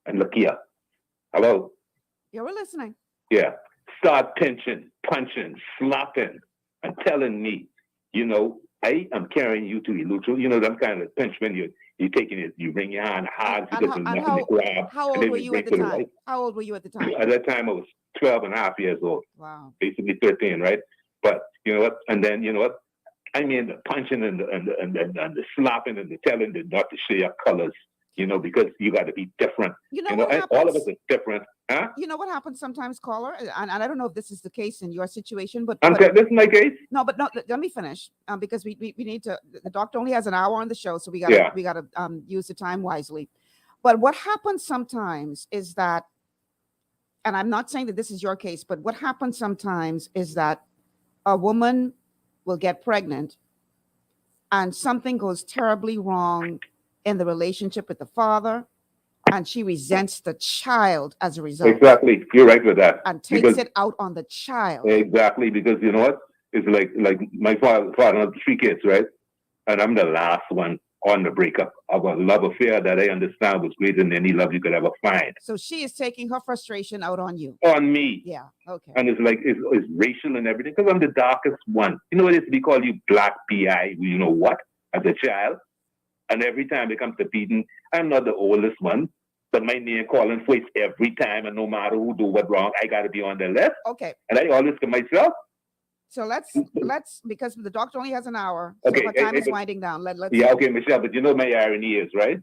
and look here. Hello? Yeah, we're listening. Yeah. Start pinching, punching, slapping, and telling me, you know, I am carrying you to Ilucho. You know, them kind of pinch when you're taking it, you bring your hand hard because there's nothing to grab. How old were you at the time? Right. How old were you at the time? At that time, I was 12 and a half years old. Wow. Basically 13, right? But you know what? And then, you know what? I mean, the punching and the slapping and the telling them not to share colors, you know, because you got to be different. You know what all of us are different. Huh? You know what happens sometimes, caller? And I don't know if this is the case in your situation, but this is my case. No, but no. Let me finish because we need to. The doctor only has an hour on the show, so we gotta use the time wisely. But what happens sometimes is that, and I'm not saying that this is your case, but what happens sometimes is that a woman will get pregnant, and something goes terribly wrong in the relationship with the father. And she resents the child as a result. Exactly. You're right with that. And takes it out on the child. Exactly. Because you know what? It's like my father had 3 kids, right? And I'm the last one on the breakup of a love affair that I understand was greater than any love you could ever find. So she is taking her frustration out on you. On me. Yeah. Okay. And it's like, it's racial and everything because I'm the darkest one. You know what it is? We call you black PI, you know what? As a child. And every time it comes to beating, I'm not the oldest one. But my name calling voice every time, and no matter who do what wrong, I got to be on the list. Okay. And I always to myself. So let's because the doctor only has an hour. Okay. So our time is winding down. Let's. Yeah. Okay, Michelle. But you know my irony is right.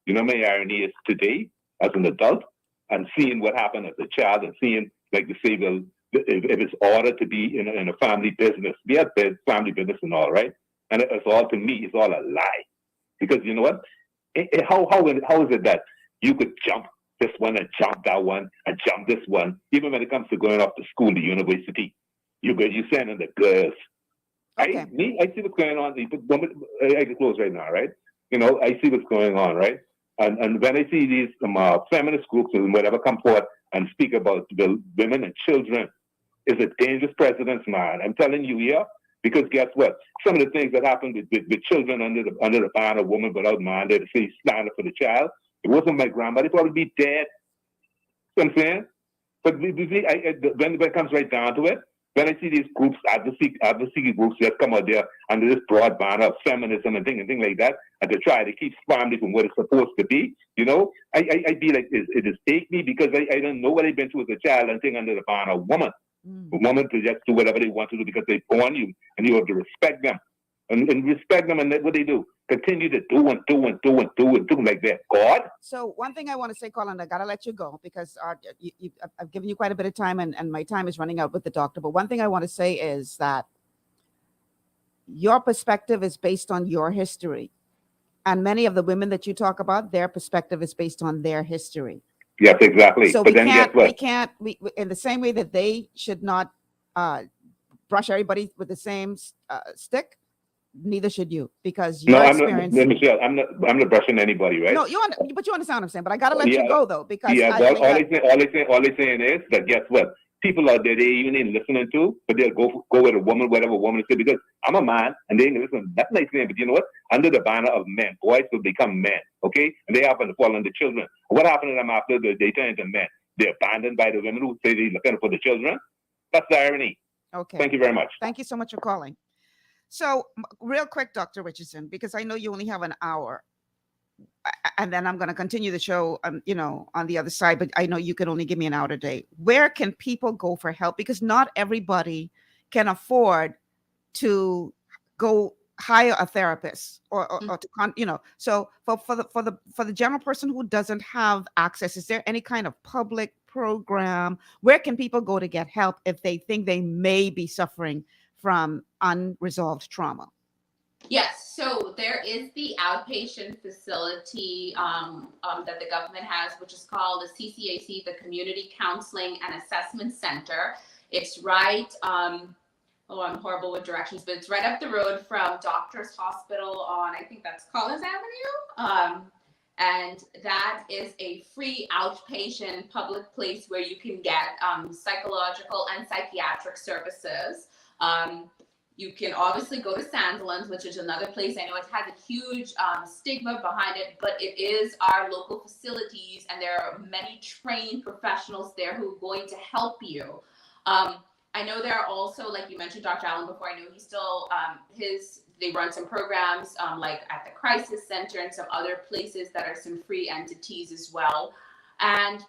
You know my irony is today as an adult and seeing what happened as a child and seeing like the say, well, if it's ordered to be in a family business, we have family business and all, right? And it's all to me, it's all a lie because you know what? How is it that you could jump this one and jump that one and jump this one. Even when it comes to going off to school, the university, you send in the girls. Okay. I see what's going on. I can close right now, right? You know, I see what's going on, right? And when I see these feminist groups and whatever come forth and speak about the women and children, it's a dangerous precedent, man. I'm telling you here, because guess what? Some of the things that happen with children under the banner of woman without man, they say stand up for the child. It wasn't my grandma. They'd probably be dead. You know what I'm saying? But when it comes right down to it, when I see these groups, advocacy groups that come out there under this broad banner of feminism and things like that, and to try to keep family from what it's supposed to be, you know, I be like, it has taken me because I don't know what I've been through as a child and thing under the banner of woman. A woman to just do whatever they want to do because they born you and you have to respect them. And respect them and what they do. Continue to do like that. God. So one thing I want to say, Colin, I got to let you go because I've given you quite a bit of time and my time is running out with the doctor. But one thing I want to say is that your perspective is based on your history. And many of the women that you talk about, their perspective is based on their history. Yes, exactly. So we can't, in the same way that they should not brush everybody with the same stick, neither should you, because your experience. Michelle, I'm not brushing anybody, right? No, but you understand what I'm saying. But I gotta let you go though, because all I'm saying is that guess what? people out there they even ain't listening to, but they'll go with a woman, whatever woman is, because I'm a man and they ain't listen. That's nice thing, but you know what? Under the banner of men, boys will become men, okay? And they happen to fall under children. What happened to them after they turn into men? They're abandoned by the women who say they're looking for the children. That's the irony. Okay. Thank you very much. Thank you so much for calling. So real quick, Dr. Richardson, because I know you only have an hour, and then I'm going to continue the show, you know, on the other side, but I know you can only give me an hour a day. Where can people go for help? Because not everybody can afford to go hire a therapist or to you know. So for the general person who doesn't have access, is there any kind of public program? Where can people go to get help if they think they may be suffering from unresolved trauma? Yes, so there is the outpatient facility that the government has, which is called the CCAC, the Community Counseling and Assessment Center. It's right, I'm horrible with directions, but it's right up the road from Doctors Hospital on, I think that's Collins Avenue. And that is a free outpatient public place where you can get psychological and psychiatric services. You can obviously go to Sandilands, which is another place. I know it has a huge stigma behind it, but it is our local facilities, and there are many trained professionals there who are going to help you. I know there are also, like you mentioned, Dr. Allen before, I know he's still, they run some programs like at the Crisis Center and some other places that are some free entities as well. And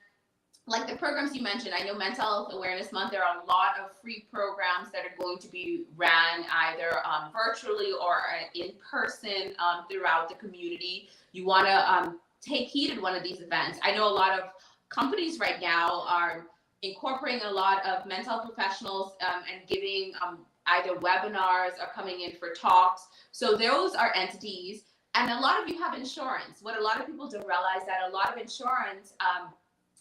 like the programs you mentioned, I know Mental Health Awareness Month, there are a lot of free programs that are going to be ran either virtually or in person throughout the community. You want to take heed at one of these events. I know a lot of companies right now are incorporating a lot of mental health professionals and giving either webinars or coming in for talks. So those are entities. And a lot of you have insurance. What a lot of people don't realize that a lot of insurance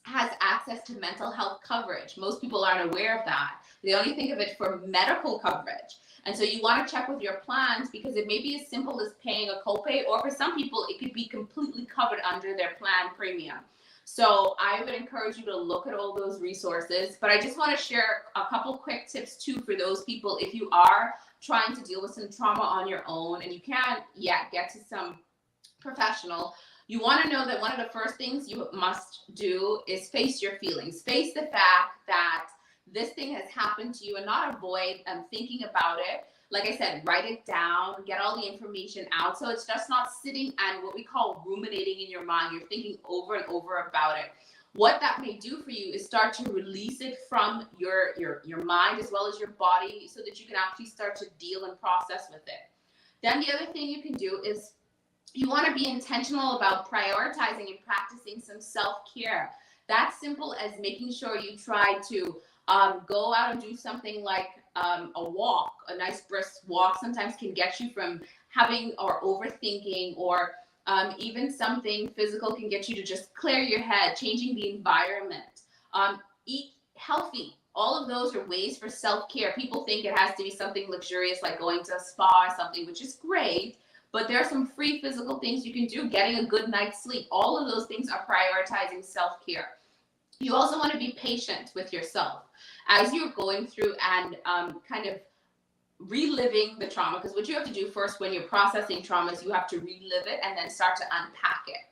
has access to mental health coverage. Most people aren't aware of that. They only think of it for medical coverage. And so you want to check with your plans because it may be as simple as paying a copay, or for some people, it could be completely covered under their plan premium. So I would encourage you to look at all those resources. But I just want to share a couple quick tips too for those people if you are trying to deal with some trauma on your own and you can't yet get to some professional. You want to know that one of the first things you must do is face your feelings. Face the fact that this thing has happened to you and not avoid thinking about it. Like I said, write it down, get all the information out. So it's just not sitting and what we call ruminating in your mind. You're thinking over and over about it. What that may do for you is start to release it from your mind as well as your body so that you can actually start to deal and process with it. Then the other thing you can do is you want to be intentional about prioritizing and practicing some self-care. That's simple as making sure you try to go out and do something like a walk. A nice brisk walk sometimes can get you from having or overthinking, or even something physical can get you to just clear your head, changing the environment. Eat healthy. All of those are ways for self-care. People think it has to be something luxurious like going to a spa or something, which is great. But there are some free physical things you can do, getting a good night's sleep. All of those things are prioritizing self-care. You also want to be patient with yourself as you're going through and kind of reliving the trauma. Because what you have to do first when you're processing trauma is you have to relive it and then start to unpack it.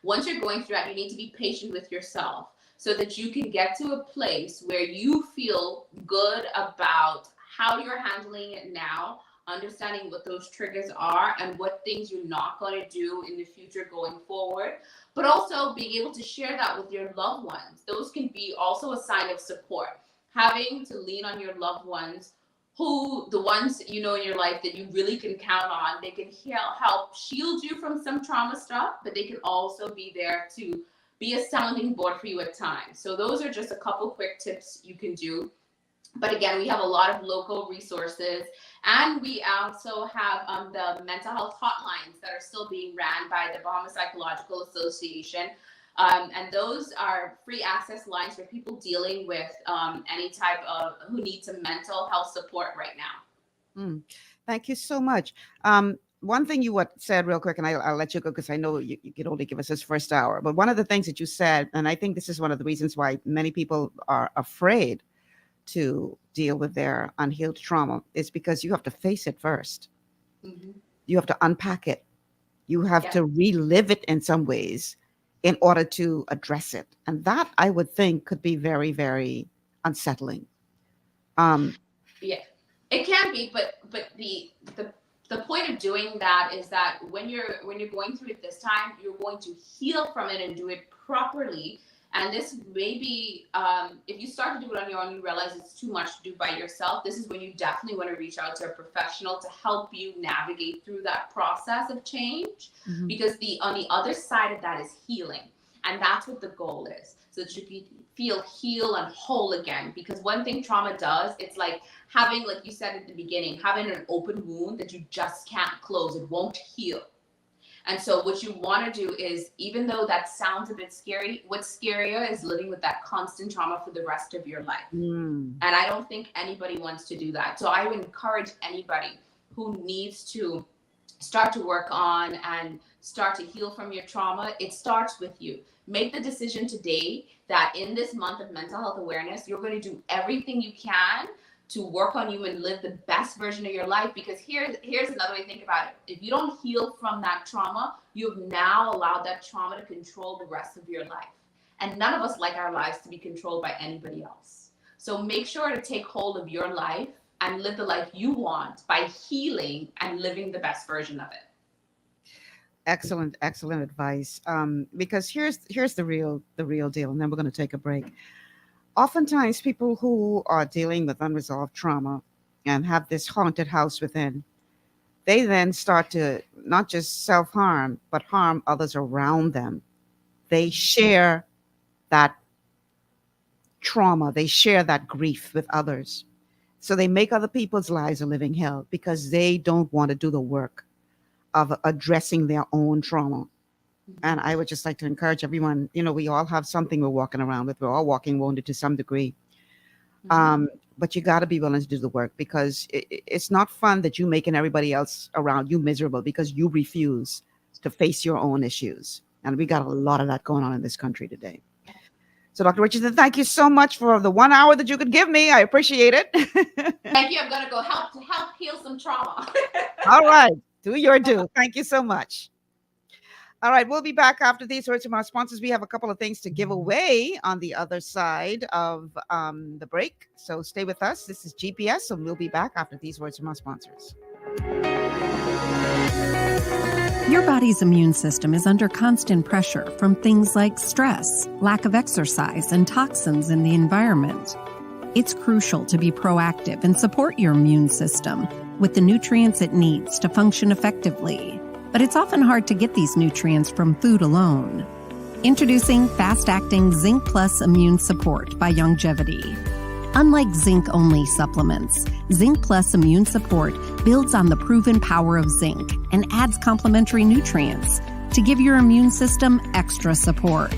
Once you're going through that, you need to be patient with yourself so that you can get to a place where you feel good about how you're handling it now, understanding what those triggers are and what things you're not going to do in the future going forward, but also being able to share that with your loved ones. Those can be also a sign of support. Having to lean on your loved ones, who the ones you know in your life that you really can count on. They can help shield you from some trauma stuff, but they can also be there to be a sounding board for you at times. So those are just a couple quick tips you can do. But again, we have a lot of local resources, and we also have the mental health hotlines that are still being ran by the Bahama Psychological Association. And those are free access lines for people dealing with any type of, who need some mental health support right now. Thank you so much. One thing you said real quick, and I'll let you go because I know you can only give us this first hour, but one of the things that you said, and I think this is one of the reasons why many people are afraid to deal with their unhealed trauma is because you have to face it first. Mm-hmm. You have to unpack it. You have Yeah. to relive it in some ways in order to address it. And that, I would think, could be very, very unsettling. Yeah, it can be, but the point of doing that is that when you're going through it this time, you're going to heal from it and do it properly. And this may be, if you start to do it on your own, you realize it's too much to do by yourself. This is when you definitely want to reach out to a professional to help you navigate through that process of change. Mhm. Because on the other side of that is healing. And that's what the goal is. So that you feel healed and whole again. Because one thing trauma does, it's like having, like you said at the beginning, having an open wound that you just can't close. It won't heal. And so what you want to do is, even though that sounds a bit scary, what's scarier is living with that constant trauma for the rest of your life. And I don't think anybody wants to do that. So I would encourage anybody who needs to start to work on and start to heal from your trauma. It starts with you. Make the decision today that in this month of mental health awareness, you're going to do everything you can to work on you and live the best version of your life. Because here's another way to think about it. If you don't heal from that trauma, you've now allowed that trauma to control the rest of your life. And none of us like our lives to be controlled by anybody else. So make sure to take hold of your life and live the life you want by healing and living the best version of it. Excellent advice. Because here's the real deal, and then we're going to take a break. Oftentimes, people who are dealing with unresolved trauma and have this haunted house within, they then start to not just self-harm, but harm others around them. They share that trauma, they share that grief with others. So they make other people's lives a living hell because they don't want to do the work of addressing their own trauma. And I would just like to encourage everyone, we all have something we're walking around with. We're all walking wounded to some degree. But you got to be willing to do the work, because it's not fun that you're making everybody else around you miserable because you refuse to face your own issues. And we got a lot of that going on in this country today. So Dr. Richardson, thank you so much for the 1 hour that you could give me. I appreciate it. Thank you. I'm going to go help heal some trauma. All right. Do your due. Thank you so much. All right, we'll be back after these words from our sponsors. We have a couple of things to give away on the other side of the break. So stay with us. This is GPS, and we'll be back after these words from our sponsors. Your body's immune system is under constant pressure from things like stress, lack of exercise, and toxins in the environment. It's crucial to be proactive and support your immune system with the nutrients it needs to function effectively. But it's often hard to get these nutrients from food alone. Introducing fast-acting Zinc Plus Immune Support by Longevity. Unlike zinc-only supplements, Zinc Plus Immune Support builds on the proven power of zinc and adds complementary nutrients to give your immune system extra support.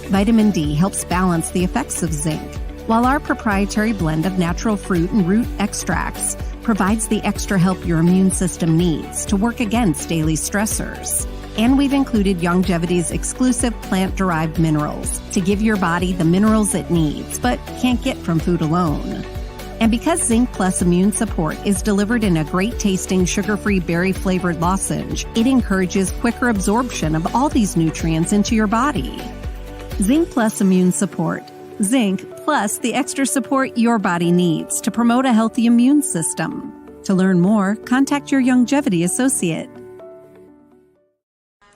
Vitamin D helps balance the effects of zinc, while our proprietary blend of natural fruit and root extracts provides the extra help your immune system needs to work against daily stressors. And we've included Longevity's exclusive plant-derived minerals to give your body the minerals it needs, but can't get from food alone. And because Zinc Plus Immune Support is delivered in a great-tasting, sugar-free, berry-flavored lozenge, it encourages quicker absorption of all these nutrients into your body. Zinc Plus Immune Support. Zinc plus the extra support your body needs to promote a healthy immune system. To learn more, contact your Longevity associate.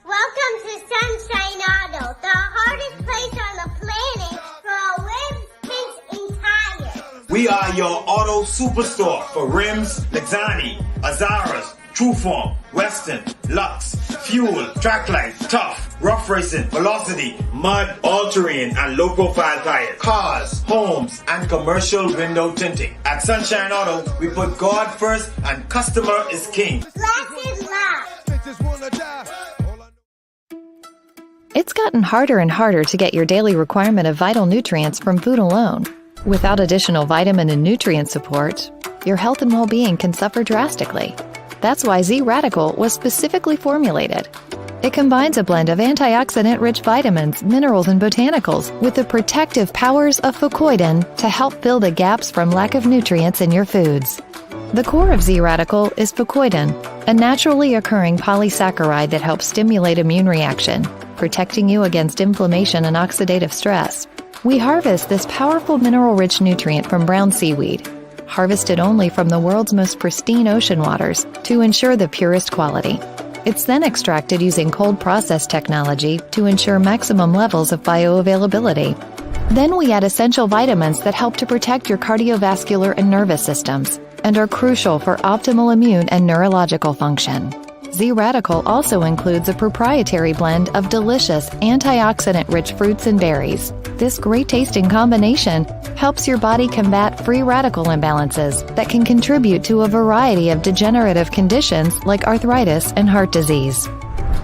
Welcome to Sunshine Auto, the hardest place on the planet for rims, paints, and tires. We are your auto superstore for rims, Lexani, Azaras, Trueform, Western, Lux, Fuel, Trackline, Tough, Rough Racing, Velocity, Mud, All-Terrain, and low-profile tires. Cars, homes, and commercial window tinting. At Sunshine Auto, we put God first and customer is king. Blessed love. It's gotten harder and harder to get your daily requirement of vital nutrients from food alone. Without additional vitamin and nutrient support, your health and well-being can suffer drastically. That's why Z Radical was specifically formulated. It combines a blend of antioxidant-rich vitamins, minerals, and botanicals with the protective powers of fucoidan to help fill the gaps from lack of nutrients in your foods. The core of Z-Radical is fucoidan, a naturally occurring polysaccharide that helps stimulate immune reaction, protecting you against inflammation and oxidative stress. We harvest this powerful mineral-rich nutrient from brown seaweed, harvested only from the world's most pristine ocean waters to ensure the purest quality. It's then extracted using cold process technology to ensure maximum levels of bioavailability. Then we add essential vitamins that help to protect your cardiovascular and nervous systems and are crucial for optimal immune and neurological function. Z-Radical also includes a proprietary blend of delicious antioxidant-rich fruits and berries. This great-tasting combination helps your body combat free radical imbalances that can contribute to a variety of degenerative conditions like arthritis and heart disease.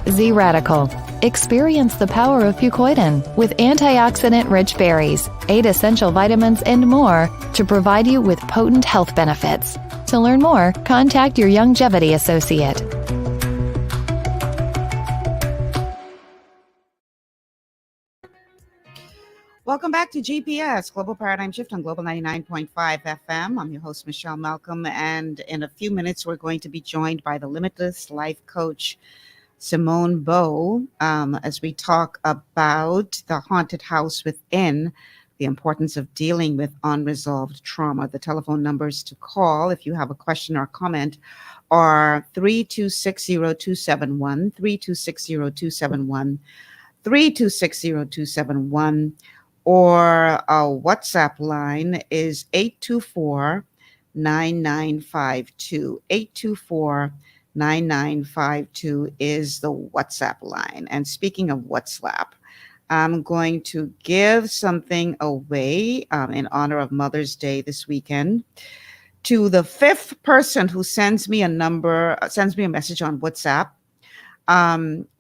Z-Radical. Experience the power of fucoidan with antioxidant-rich berries, 8 essential vitamins, and more to provide you with potent health benefits. To learn more, contact your Longevity associate. Welcome back to GPS, Global Paradigm Shift on Global 99.5 FM. I'm your host, Michelle Malcolm, and in a few minutes, we're going to be joined by the Limitless Life Coach, Simone Bowe, as we talk about the haunted house within, the importance of dealing with unresolved trauma. The telephone numbers to call if you have a question or comment are 3260271, 3260271, 3260271, or our WhatsApp line is 824-9952. 824-9952 is the WhatsApp line. And speaking of WhatsApp, I'm going to give something away in honor of Mother's Day this weekend to the 5th person who sends me a message on WhatsApp.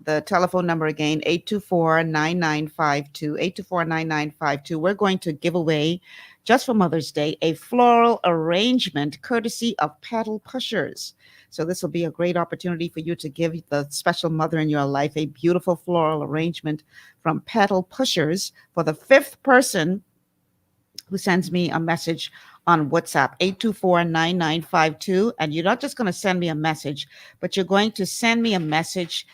The telephone number again, 824-9952, 824-9952. We're going to give away, just for Mother's Day, a floral arrangement courtesy of Pedal Pushers. So this will be a great opportunity for you to give the special mother in your life a beautiful floral arrangement from Pedal Pushers for the 5th person who sends me a message on WhatsApp, 824-9952. And you're not just going to send me a message, but you're going to send me a message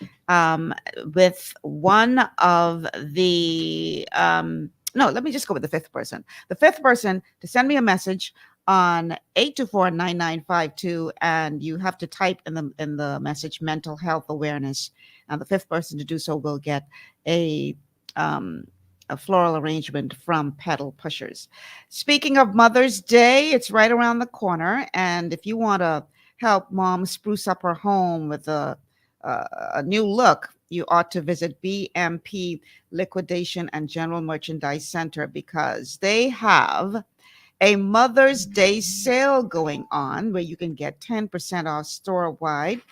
with one of the, no, let me just go with the 5th person. The 5th person to send me a message on 824-9952, and you have to type in the message mental health awareness. And the 5th person to do so will get a floral arrangement from Pedal Pushers. Speaking of Mother's Day, it's right around the corner. And if you want to help mom spruce up her home with a new look, you ought to visit BMP Liquidation and General Merchandise Center, because they have a Mother's Day sale going on where you can get 10% off store-wide.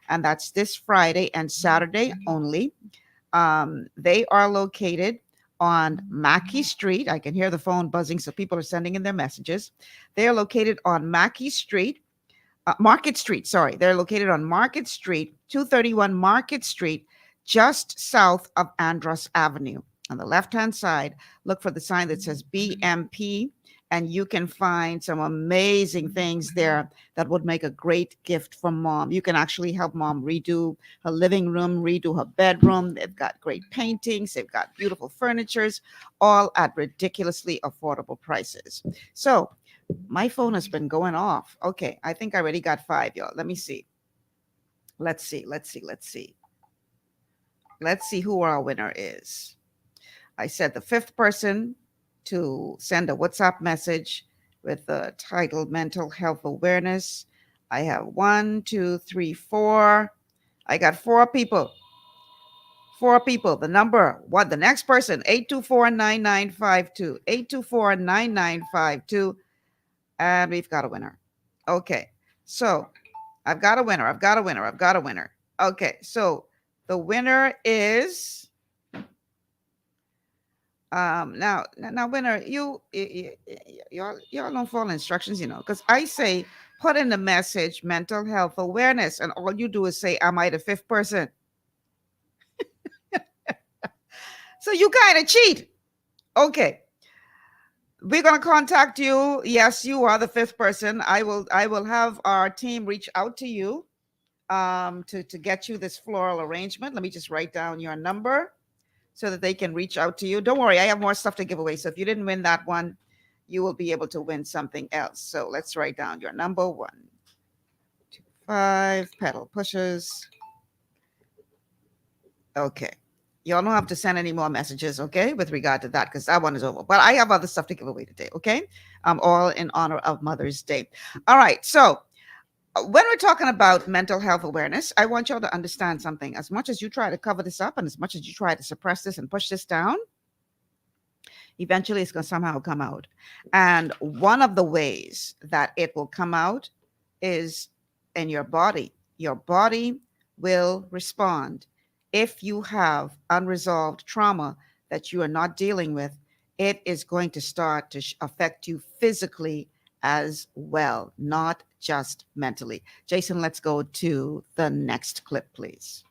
And that's this Friday and Saturday only. They are located on Mackey Street. I can hear the phone buzzing, so people are sending in their messages. They are located on Market Street. They're located on Market Street, 231 Market Street, just south of Andros Avenue. On the left-hand side, look for the sign that says BMP, and you can find some amazing things there that would make a great gift for mom. You can actually help mom redo her living room, redo her bedroom. They've got great paintings. They've got beautiful furnitures, all at ridiculously affordable prices. So my phone has been going off. Okay, I think I already got 5, y'all. Let me see. Let's see who our winner is. I said the 5th person to send a WhatsApp message with the title Mental Health Awareness. I have 1, 2, 3, 4. I got 4 people. 4 people. The number, what? The next person, 824-9952. 824-9952. And we've got a winner. Okay. So I've got a winner. Okay. So the winner is... now winner, y'all don't follow instructions, because I say put in the message mental health awareness, and all you do is say, am I the 5th person? So you kind of cheat. Okay. We're going to contact you. Yes, you are the fifth person. I will have our team reach out to you to get you this floral arrangement. Let me just write down your number so that they can reach out to you. Don't worry, I have more stuff to give away. So if you didn't win that one, you will be able to win something else. So let's write down your number. 125 pedal pushers. Okay. Y'all don't have to send any more messages, okay, with regard to that, because that one is over. But I have other stuff to give away today, okay? All in honor of Mother's Day. All right, so when we're talking about mental health awareness, I want y'all to understand something. As much as you try to cover this up and as much as you try to suppress this and push this down, eventually it's going to somehow come out. And one of the ways that it will come out is in your body. Your body will respond. If you have unresolved trauma that you are not dealing with, it is going to start to affect you physically as well, not just mentally. Jason, let's go to the next clip, please.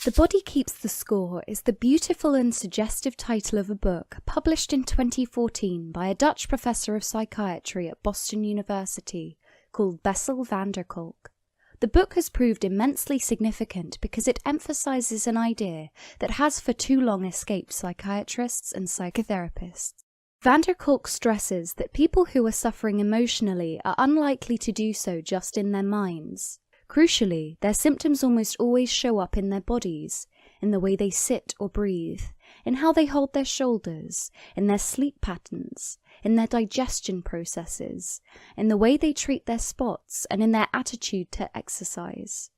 The Body Keeps the Score is the beautiful and suggestive title of a book published in 2014 by a Dutch professor of psychiatry at Boston University called Bessel van der Kolk. The book has proved immensely significant because it emphasizes an idea that has for too long escaped psychiatrists and psychotherapists. Van der Kolk stresses that people who are suffering emotionally are unlikely to do so just in their minds. Crucially, their symptoms almost always show up in their bodies, in the way they sit or breathe, in how they hold their shoulders, in their sleep patterns, in their digestion processes, in the way they treat their spots, and in their attitude to exercise.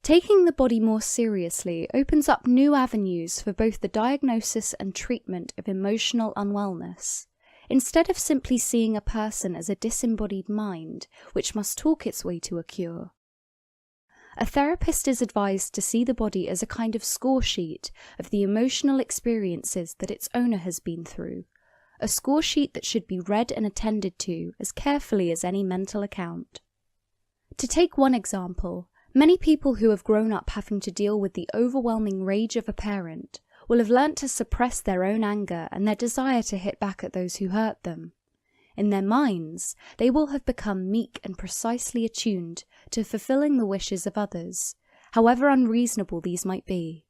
Taking the body more seriously opens up new avenues for both the diagnosis and treatment of emotional unwellness. Instead of simply seeing a person as a disembodied mind, which must talk its way to a cure, a therapist is advised to see the body as a kind of score sheet of the emotional experiences that its owner has been through, a score sheet that should be read and attended to as carefully as any mental account. To take one example, many people who have grown up having to deal with the overwhelming rage of a parent will have learnt to suppress their own anger and their desire to hit back at those who hurt them. In their minds, they will have become meek and precisely attuned to fulfilling the wishes of others, however unreasonable these might be.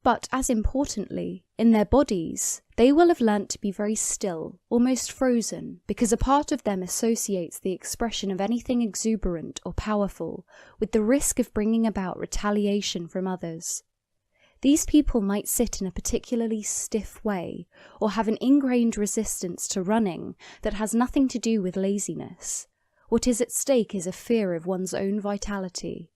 But as importantly, in their bodies, they will have learnt to be very still, almost frozen, because a part of them associates the expression of anything exuberant or powerful with the risk of bringing about retaliation from others. These people might sit in a particularly stiff way, or have an ingrained resistance to running that has nothing to do with laziness. What is at stake is a fear of one's own vitality.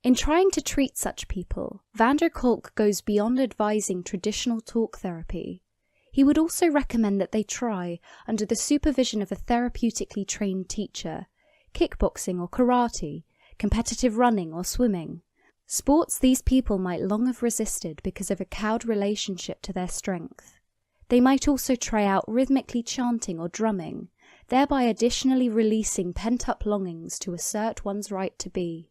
In trying to treat such people, van der Kolk goes beyond advising traditional talk therapy. He would also recommend that they try, under the supervision of a therapeutically trained teacher, kickboxing or karate, competitive running or swimming. Sports these people might long have resisted because of a cowed relationship to their strength. They might also try out rhythmically chanting or drumming, thereby additionally releasing pent-up longings to assert one's right to be.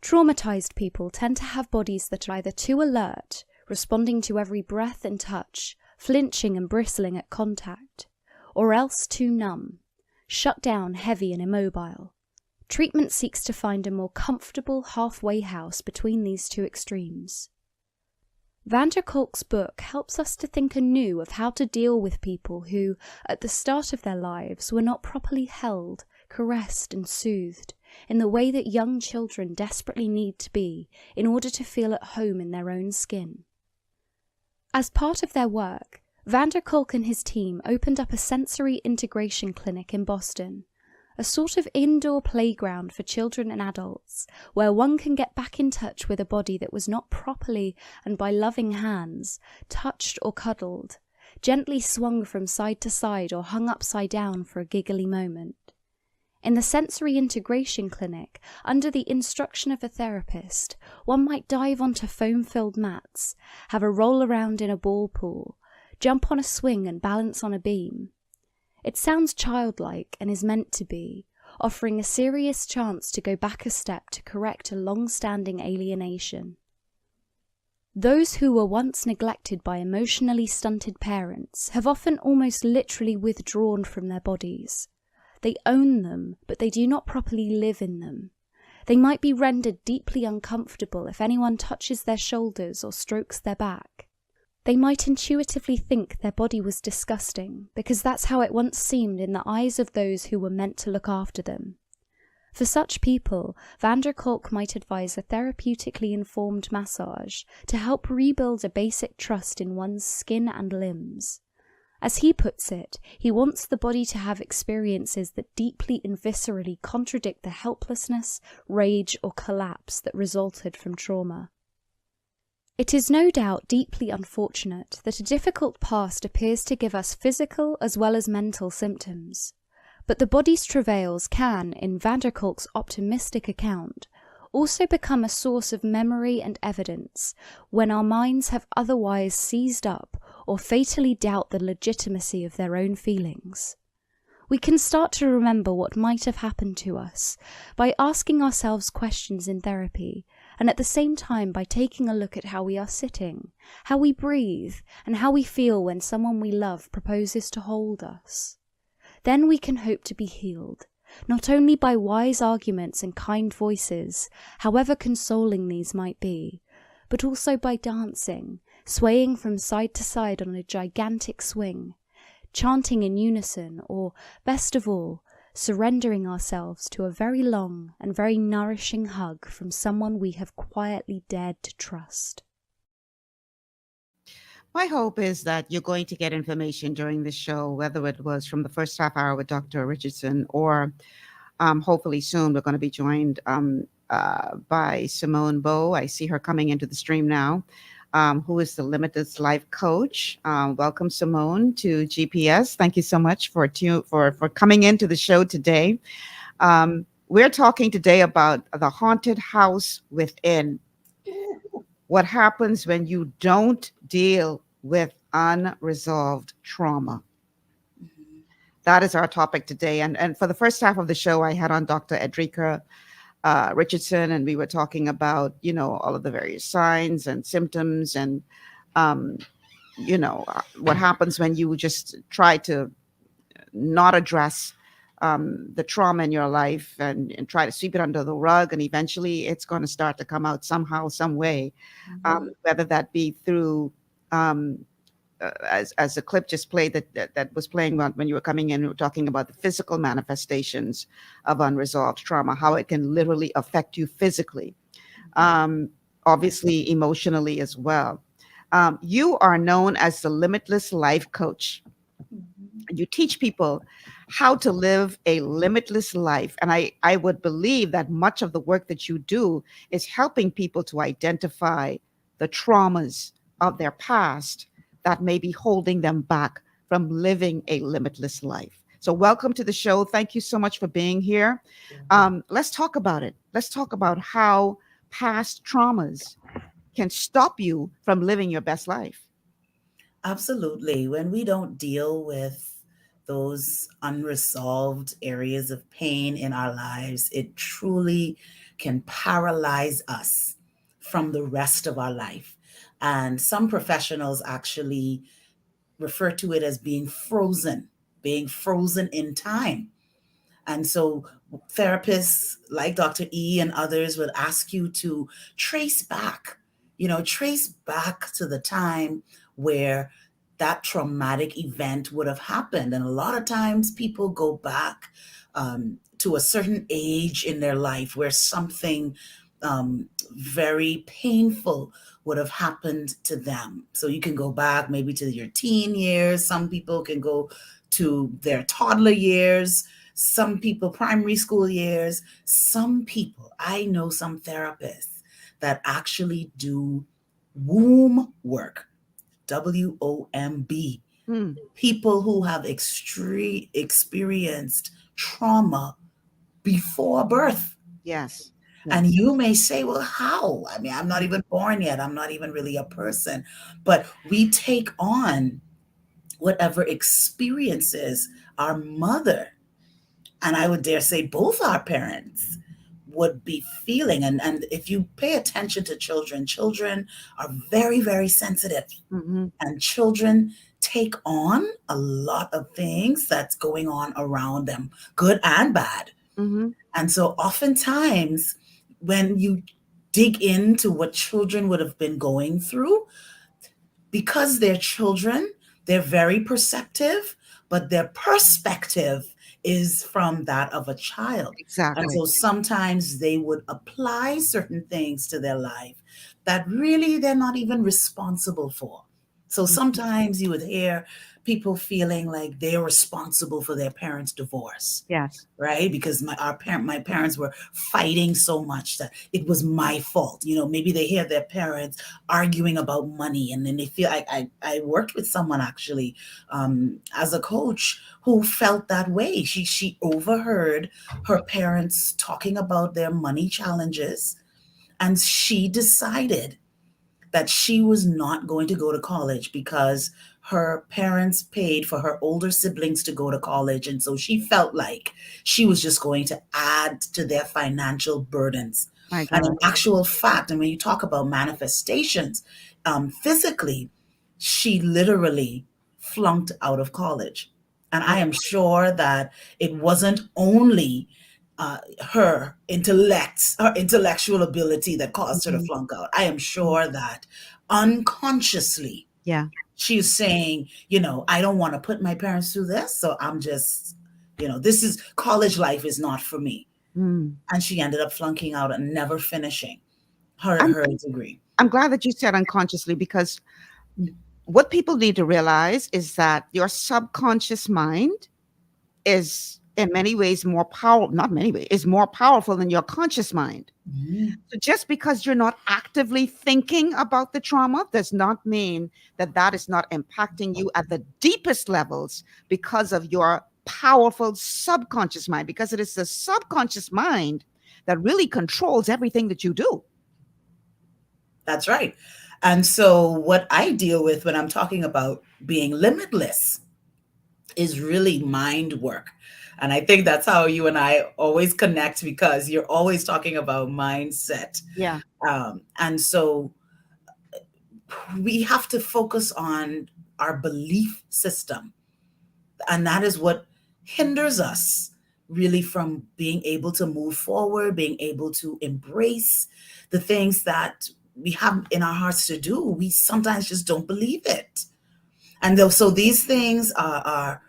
Traumatized people tend to have bodies that are either too alert, responding to every breath and touch, flinching and bristling at contact, or else too numb, shut down, heavy and immobile. Treatment seeks to find a more comfortable halfway house between these two extremes. Van der Kolk's book helps us to think anew of how to deal with people who, at the start of their lives, were not properly held, caressed and soothed, in the way that young children desperately need to be in order to feel at home in their own skin. As part of their work, van der Kolk and his team opened up a sensory integration clinic in Boston, a sort of indoor playground for children and adults, where one can get back in touch with a body that was not properly and by loving hands touched or cuddled, gently swung from side to side or hung upside down for a giggly moment. In the sensory integration clinic, under the instruction of a therapist, one might dive onto foam-filled mats, have a roll around in a ball pool, jump on a swing and balance on a beam. It sounds childlike and is meant to be, offering a serious chance to go back a step to correct a long-standing alienation. Those who were once neglected by emotionally stunted parents have often almost literally withdrawn from their bodies. They own them, but they do not properly live in them. They might be rendered deeply uncomfortable if anyone touches their shoulders or strokes their back. They might intuitively think their body was disgusting, because that's how it once seemed in the eyes of those who were meant to look after them. For such people, van der Kolk might advise a therapeutically informed massage to help rebuild a basic trust in one's skin and limbs. As he puts it, he wants the body to have experiences that deeply and viscerally contradict the helplessness, rage, or collapse that resulted from trauma. It is no doubt deeply unfortunate that a difficult past appears to give us physical as well as mental symptoms. But the body's travails can, in van der Kolk's optimistic account, also become a source of memory and evidence when our minds have otherwise seized up or fatally doubt the legitimacy of their own feelings. We can start to remember what might have happened to us by asking ourselves questions in therapy, and at the same time by taking a look at how we are sitting, how we breathe, and how we feel when someone we love proposes to hold us. Then we can hope to be healed, not only by wise arguments and kind voices, however consoling these might be, but also by dancing, swaying from side to side on a gigantic swing, chanting in unison, or, best of all, surrendering ourselves to a very long and very nourishing hug from someone we have quietly dared to trust. My hope is that you're going to get information during the show, whether it was from the first half hour with Dr. Richardson or hopefully soon we're going to be joined by Simone Bowe. I see her coming into the stream now, who is the Limitless Life Coach. Welcome, Simone, to GPS. Thank you so much for coming into the show today. We're talking today about the haunted house within. What happens when you don't deal with unresolved trauma? That is our topic today. And for the first half of the show, I had on Dr. Edricka Richardson, and we were talking about, all of the various signs and symptoms and, what happens when you just try to not address the trauma in your life and try to sweep it under the rug, and eventually it's going to start to come out somehow, some way, whether that be through, as the clip just played that was playing when you were coming in, we were talking about the physical manifestations of unresolved trauma, how it can literally affect you physically, obviously emotionally as well. You are known as the Limitless Life Coach. You teach people how to live a limitless life. And I would believe that much of the work that you do is helping people to identify the traumas of their past that may be holding them back from living a limitless life. So welcome to the show. Thank you so much for being here. Let's talk about it. Let's talk about how past traumas can stop you from living your best life. Absolutely. When we don't deal with those unresolved areas of pain in our lives, it truly can paralyze us from the rest of our life. And some professionals actually refer to it as being frozen in time. And so therapists like Dr. E and others would ask you to trace back to the time where that traumatic event would have happened. And a lot of times people go back to a certain age in their life where something very painful would have happened to them. So you can go back maybe to your teen years. Some people can go to their toddler years. Some people primary school years. Some people, I know some therapists that actually do womb work. WOMB. People who have experienced trauma before birth. Yes. And you may say, well, how? I mean, I'm not even born yet. I'm not even really a person. But we take on whatever experiences our mother, and I would dare say both our parents, would be feeling. And if you pay attention to children are very, very sensitive. And children take on a lot of things that's going on around them, good and bad. And so oftentimes when you dig into what children would have been going through, because they're children, they're very perceptive, but their perspective is from that of a child. Exactly. And so sometimes they would apply certain things to their life that really they're not even responsible for. So sometimes you would hear people feeling like they're responsible for their parents' divorce. Yes. Right? Because my parents were fighting so much that it was my fault. You know, maybe they hear their parents arguing about money, and then they feel I worked with someone actually as a coach who felt that way. She overheard her parents talking about their money challenges, and she decided that she was not going to go to college because her parents paid for her older siblings to go to college. And so she felt like she was just going to add to their financial burdens. And in actual fact, and when you talk about manifestations, physically, she literally flunked out of college. And I am sure that it wasn't only her intellectual ability that caused her to flunk out. I am sure that unconsciously, she's saying, you know, I don't want to put my parents through this, so I'm just, you know, this is college life is not for me. And she ended up flunking out and never finishing her degree. I'm glad that you said unconsciously, because what people need to realize is that your subconscious mind is in many ways more powerful, not many ways, is more powerful than your conscious mind. So just because you're not actively thinking about the trauma does not mean that that is not impacting you at the deepest levels because of your powerful subconscious mind, because it is the subconscious mind that really controls everything that you do. That's right. And so what I deal with when I'm talking about being limitless is really mind work. And I think that's how you and I always connect, because you're always talking about mindset. Yeah. And so we have to focus on our belief system. And that is what hinders us really from being able to move forward, being able to embrace the things that we have in our hearts to do. We sometimes just don't believe it. And so these things are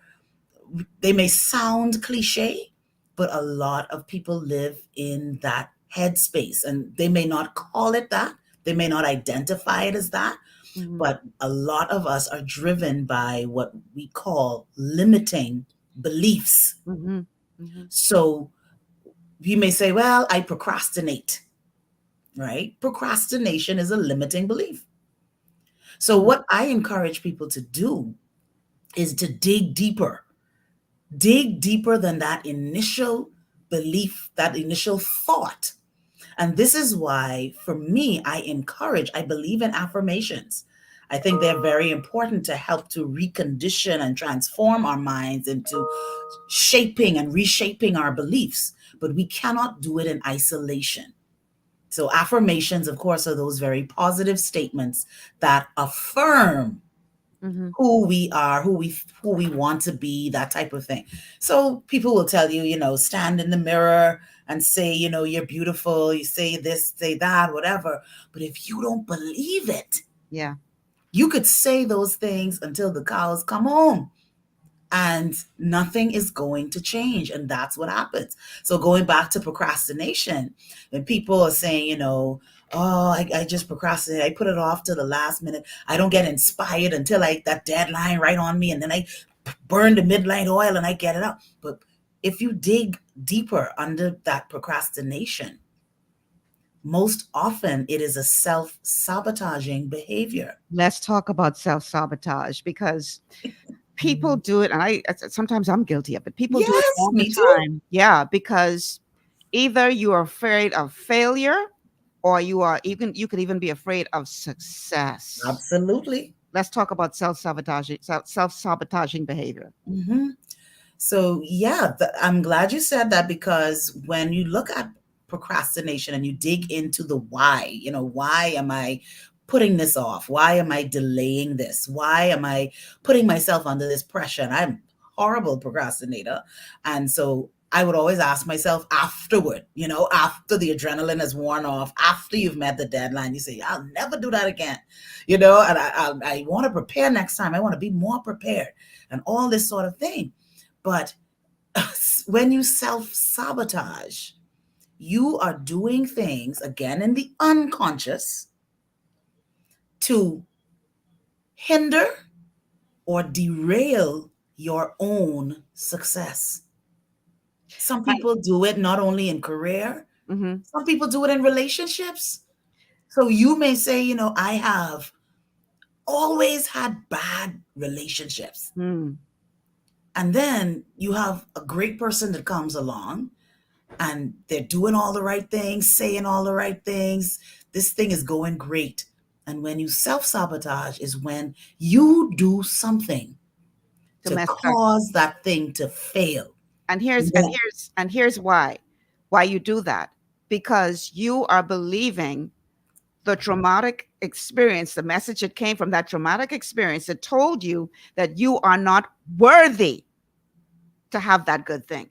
they may sound cliche, but a lot of people live in that headspace, and they may not call it that. They may not identify it as that, but a lot of us are driven by what we call limiting beliefs. So you may say, well, I procrastinate, right? Procrastination is a limiting belief. So what I encourage people to do is to dig deeper than that initial belief, that initial thought. And this is why, for me, I believe in affirmations. I think they're very important to help to recondition and transform our minds into shaping and reshaping our beliefs. But we cannot do it in isolation. So affirmations, of course, are those very positive statements that affirm who we are, who we want to be, that type of thing. So people will tell you, you know, stand in the mirror and say, you know, you're beautiful. You say this, say that, whatever. But if you don't believe it, you could say those things until the cows come home, and nothing is going to change. And that's what happens. So going back to procrastination, when people are saying, you know, oh, I just procrastinate. I put it off to the last minute. I don't get inspired until that deadline right on me. And then I burn the midnight oil and I get it up. But if you dig deeper under that procrastination, most often it is a self-sabotaging behavior. Let's talk about self-sabotage, because people do it. And sometimes I'm guilty of it. People do it all the time. Yeah, because either you are afraid of failure, or you could even be afraid of success. Absolutely. Let's talk about self-sabotaging behavior. So yeah, I'm glad you said that, because when you look at procrastination and you dig into the why, why am I putting this off? Why am I delaying this? Why am I putting myself under this pressure? And I'm a horrible procrastinator. And so I would always ask myself afterward, after the adrenaline has worn off, after you've met the deadline, you say, I'll never do that again, and I want to prepare next time. I want to be more prepared and all this sort of thing. But when you self-sabotage, you are doing things, again, in the unconscious to hinder or derail your own success. Some people do it not only in career, some people do it in relationships. So you may say, I have always had bad relationships. And then you have a great person that comes along and they're doing all the right things, saying all the right things. This thing is going great. And when you self-sabotage is when you do something to cause that thing to fail. And here's why you do that. Because you are believing the traumatic experience, the message that came from that traumatic experience that told you that you are not worthy to have that good thing.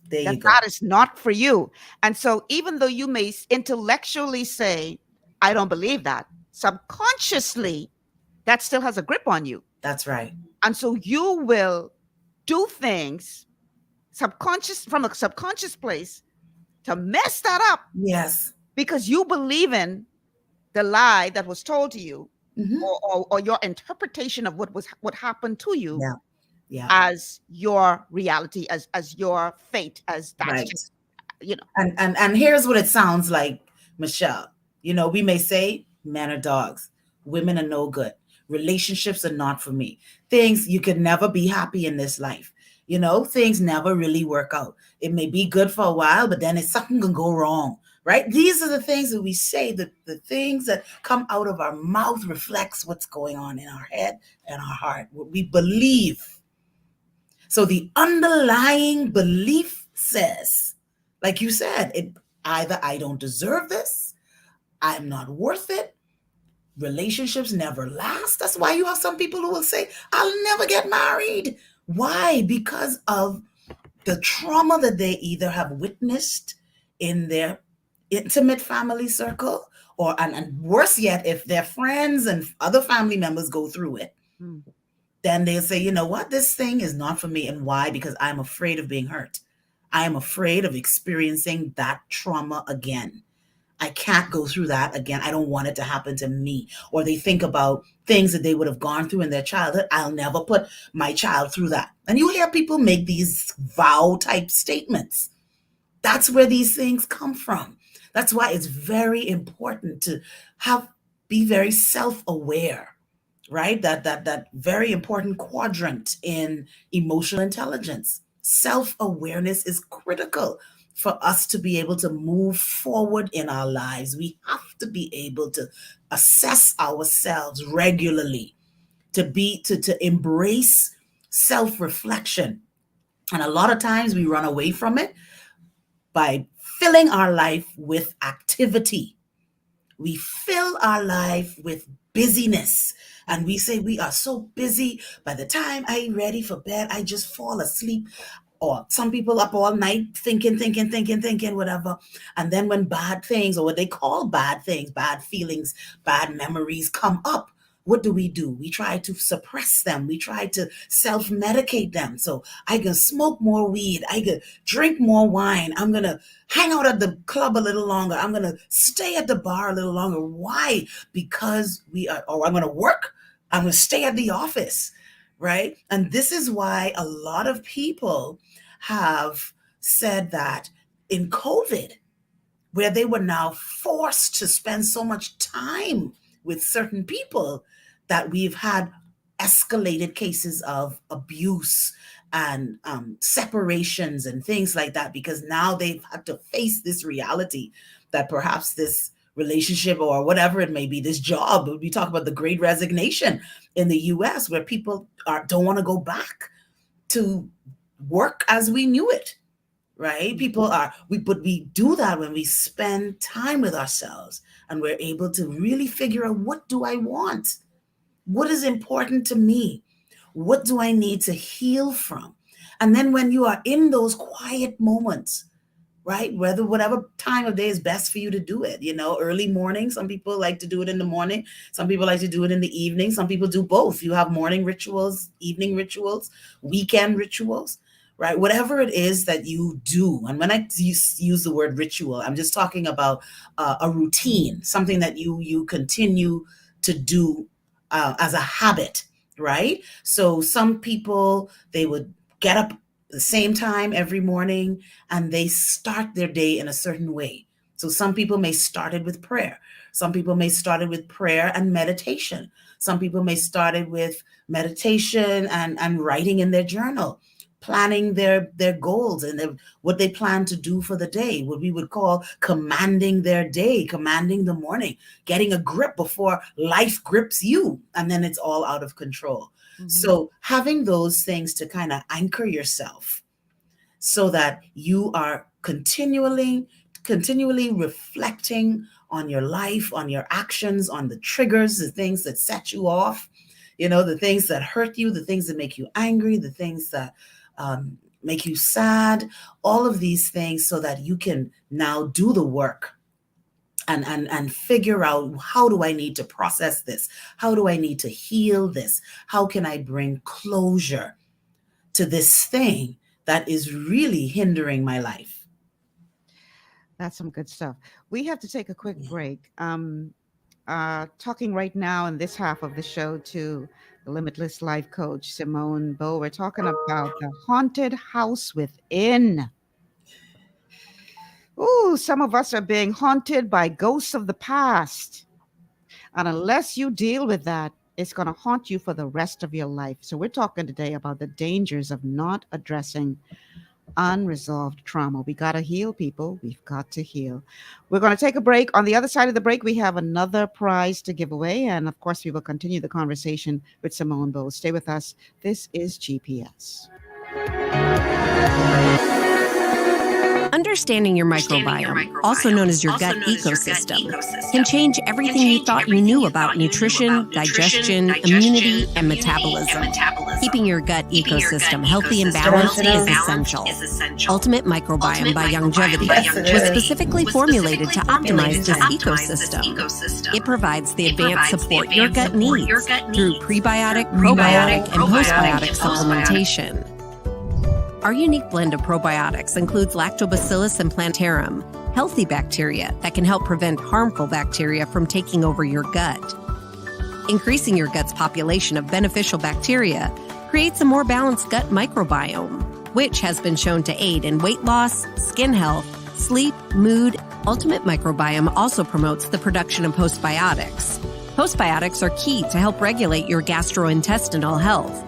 That is not for you. And so even though you may intellectually say, I don't believe that, subconsciously, that still has a grip on you. That's right. And so you will do things from a subconscious place to mess that up. Yes. Because you believe in the lie that was told to you, or your interpretation of what happened to you. Yeah. As your reality, as your fate, as that's right. just, And here's what it sounds like, Michelle. We may say men are dogs, women are no good, relationships are not for me. Things you can never be happy in this life. Things never really work out. It may be good for a while, but then something can go wrong, right? These are the things that we say, the things that come out of our mouth reflects what's going on in our head and our heart, what we believe. So the underlying belief says, like you said, either I don't deserve this, I'm not worth it, relationships never last. That's why you have some people who will say, I'll never get married. Why? Because of the trauma that they either have witnessed in their intimate family circle, and worse yet, if their friends and other family members go through it. Then they'll say, you know what, this thing is not for me. And why? Because I'm afraid of being hurt. I am afraid of experiencing that trauma again. I can't go through that again. I don't want it to happen to me. Or they think about things that they would have gone through in their childhood. I'll never put my child through that. And you hear people make these vow type statements. That's where these things come from. That's why it's very important to be very self-aware. Right? That very important quadrant in emotional intelligence. Self-awareness is critical for us to be able to move forward in our lives. We have to be able to assess ourselves regularly, to embrace self-reflection. And a lot of times we run away from it by filling our life with activity. We fill our life with busyness. And we say we are so busy. By the time I'm ready for bed, I just fall asleep. Or some people up all night thinking, whatever. And then when bad things, or what they call bad things, bad feelings, bad memories come up, what do? We try to suppress them. We try to self-medicate them. So I can smoke more weed. I can drink more wine. I'm going to hang out at the club a little longer. I'm going to stay at the bar a little longer. Why? Because I'm going to work. I'm going to stay at the office, right? And this is why a lot of people have said that in COVID, where they were now forced to spend so much time with certain people, that we've had escalated cases of abuse and separations and things like that, because now they've had to face this reality that perhaps this relationship or whatever it may be, this job, we talk about the Great Resignation in the US, where people don't want to go back to work as we knew it, right? But we do that when we spend time with ourselves and we're able to really figure out, what do I want? What is important to me? What do I need to heal from? And then when you are in those quiet moments, right? Whatever time of day is best for you to do it, early morning. Some people like to do it in the morning. Some people like to do it in the evening. Some people do both. You have morning rituals, evening rituals, weekend rituals, right? Whatever it is that you do. And when I use the word ritual, I'm just talking about a routine, something that you continue to do as a habit, right? So some people, they would get up the same time every morning and they start their day in a certain way. So some people may start it with prayer. Some people may start it with prayer and meditation. Some people may start it with meditation and writing in their journal, planning their goals and what they plan to do for the day, what we would call commanding their day, commanding the morning, getting a grip before life grips you, and then it's all out of control. So having those things to kind of anchor yourself so that you are continually reflecting on your life, on your actions, on the triggers, the things that set you off, the things that hurt you, the things that make you angry, the things that make you sad, all of these things, so that you can now do the work and figure out, how do I need to process this? How do I need to heal this? How can I bring closure to this thing that is really hindering my life? That's some good stuff. We have to take a quick break. Talking right now in this half of the show to the Limitless Life Coach, Simone Bowe. We're talking about the haunted house within. Ooh, some of us are being haunted by ghosts of the past. And unless you deal with that, it's going to haunt you for the rest of your life. So we're talking today about the dangers of not addressing unresolved trauma. We got to heal, people. We've got to heal. We're going to take a break. On the other side of the break, we have another prize to give away. And of course, we will continue the conversation with Simone Bowe. Stay with us. This is GPS. Understanding your microbiome, also known as your gut ecosystem, can change everything you thought you knew about nutrition, digestion, immunity, and metabolism. Keeping your gut ecosystem healthy and balanced is essential. Ultimate Microbiome by Longevity was specifically formulated to optimize this ecosystem. It provides the advanced support your gut needs through prebiotic, probiotic, and postbiotic supplementation. Our unique blend of probiotics includes Lactobacillus and Plantarum, healthy bacteria that can help prevent harmful bacteria from taking over your gut. Increasing your gut's population of beneficial bacteria creates a more balanced gut microbiome, which has been shown to aid in weight loss, skin health, sleep, mood. Ultimate Microbiome also promotes the production of postbiotics. Postbiotics are key to help regulate your gastrointestinal health.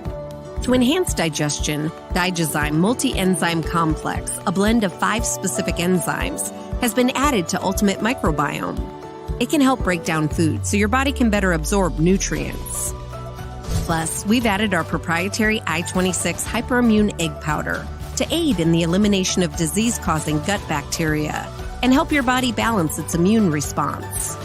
To enhance digestion, Digizyme Multi-Enzyme Complex, a blend of 5 specific enzymes, has been added to Ultimate Microbiome. It can help break down food so your body can better absorb nutrients. Plus, we've added our proprietary I-26 Hyperimmune Egg Powder to aid in the elimination of disease-causing gut bacteria and help your body balance its immune response.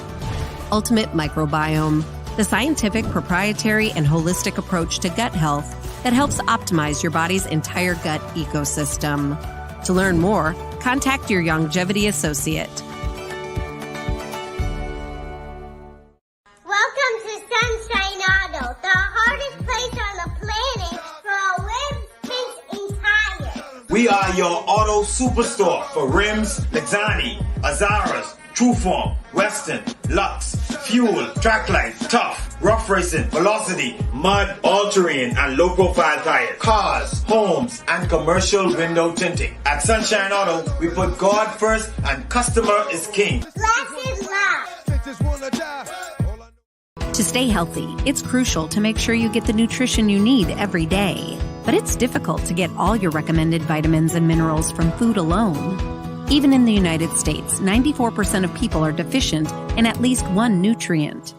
Ultimate Microbiome, the scientific, proprietary, and holistic approach to gut health that helps optimize your body's entire gut ecosystem. To learn more, contact your Longevity associate. Welcome to Sunshine Auto, the hardest place on the planet for a rims, paint, and tires. We are your auto superstore for rims, Lexani, Azaras, Trueform, Western, Lux, Fuel, Trackline, Tough, Rough Racing, Velocity, Mud, All-Terrain, and low-profile tires, cars, homes, and commercial window tinting. At Sunshine Auto, we put God first and customer is king. Blessed love. To stay healthy, it's crucial to make sure you get the nutrition you need every day. But it's difficult to get all your recommended vitamins and minerals from food alone. Even in the United States, 94% of people are deficient in at least one nutrient.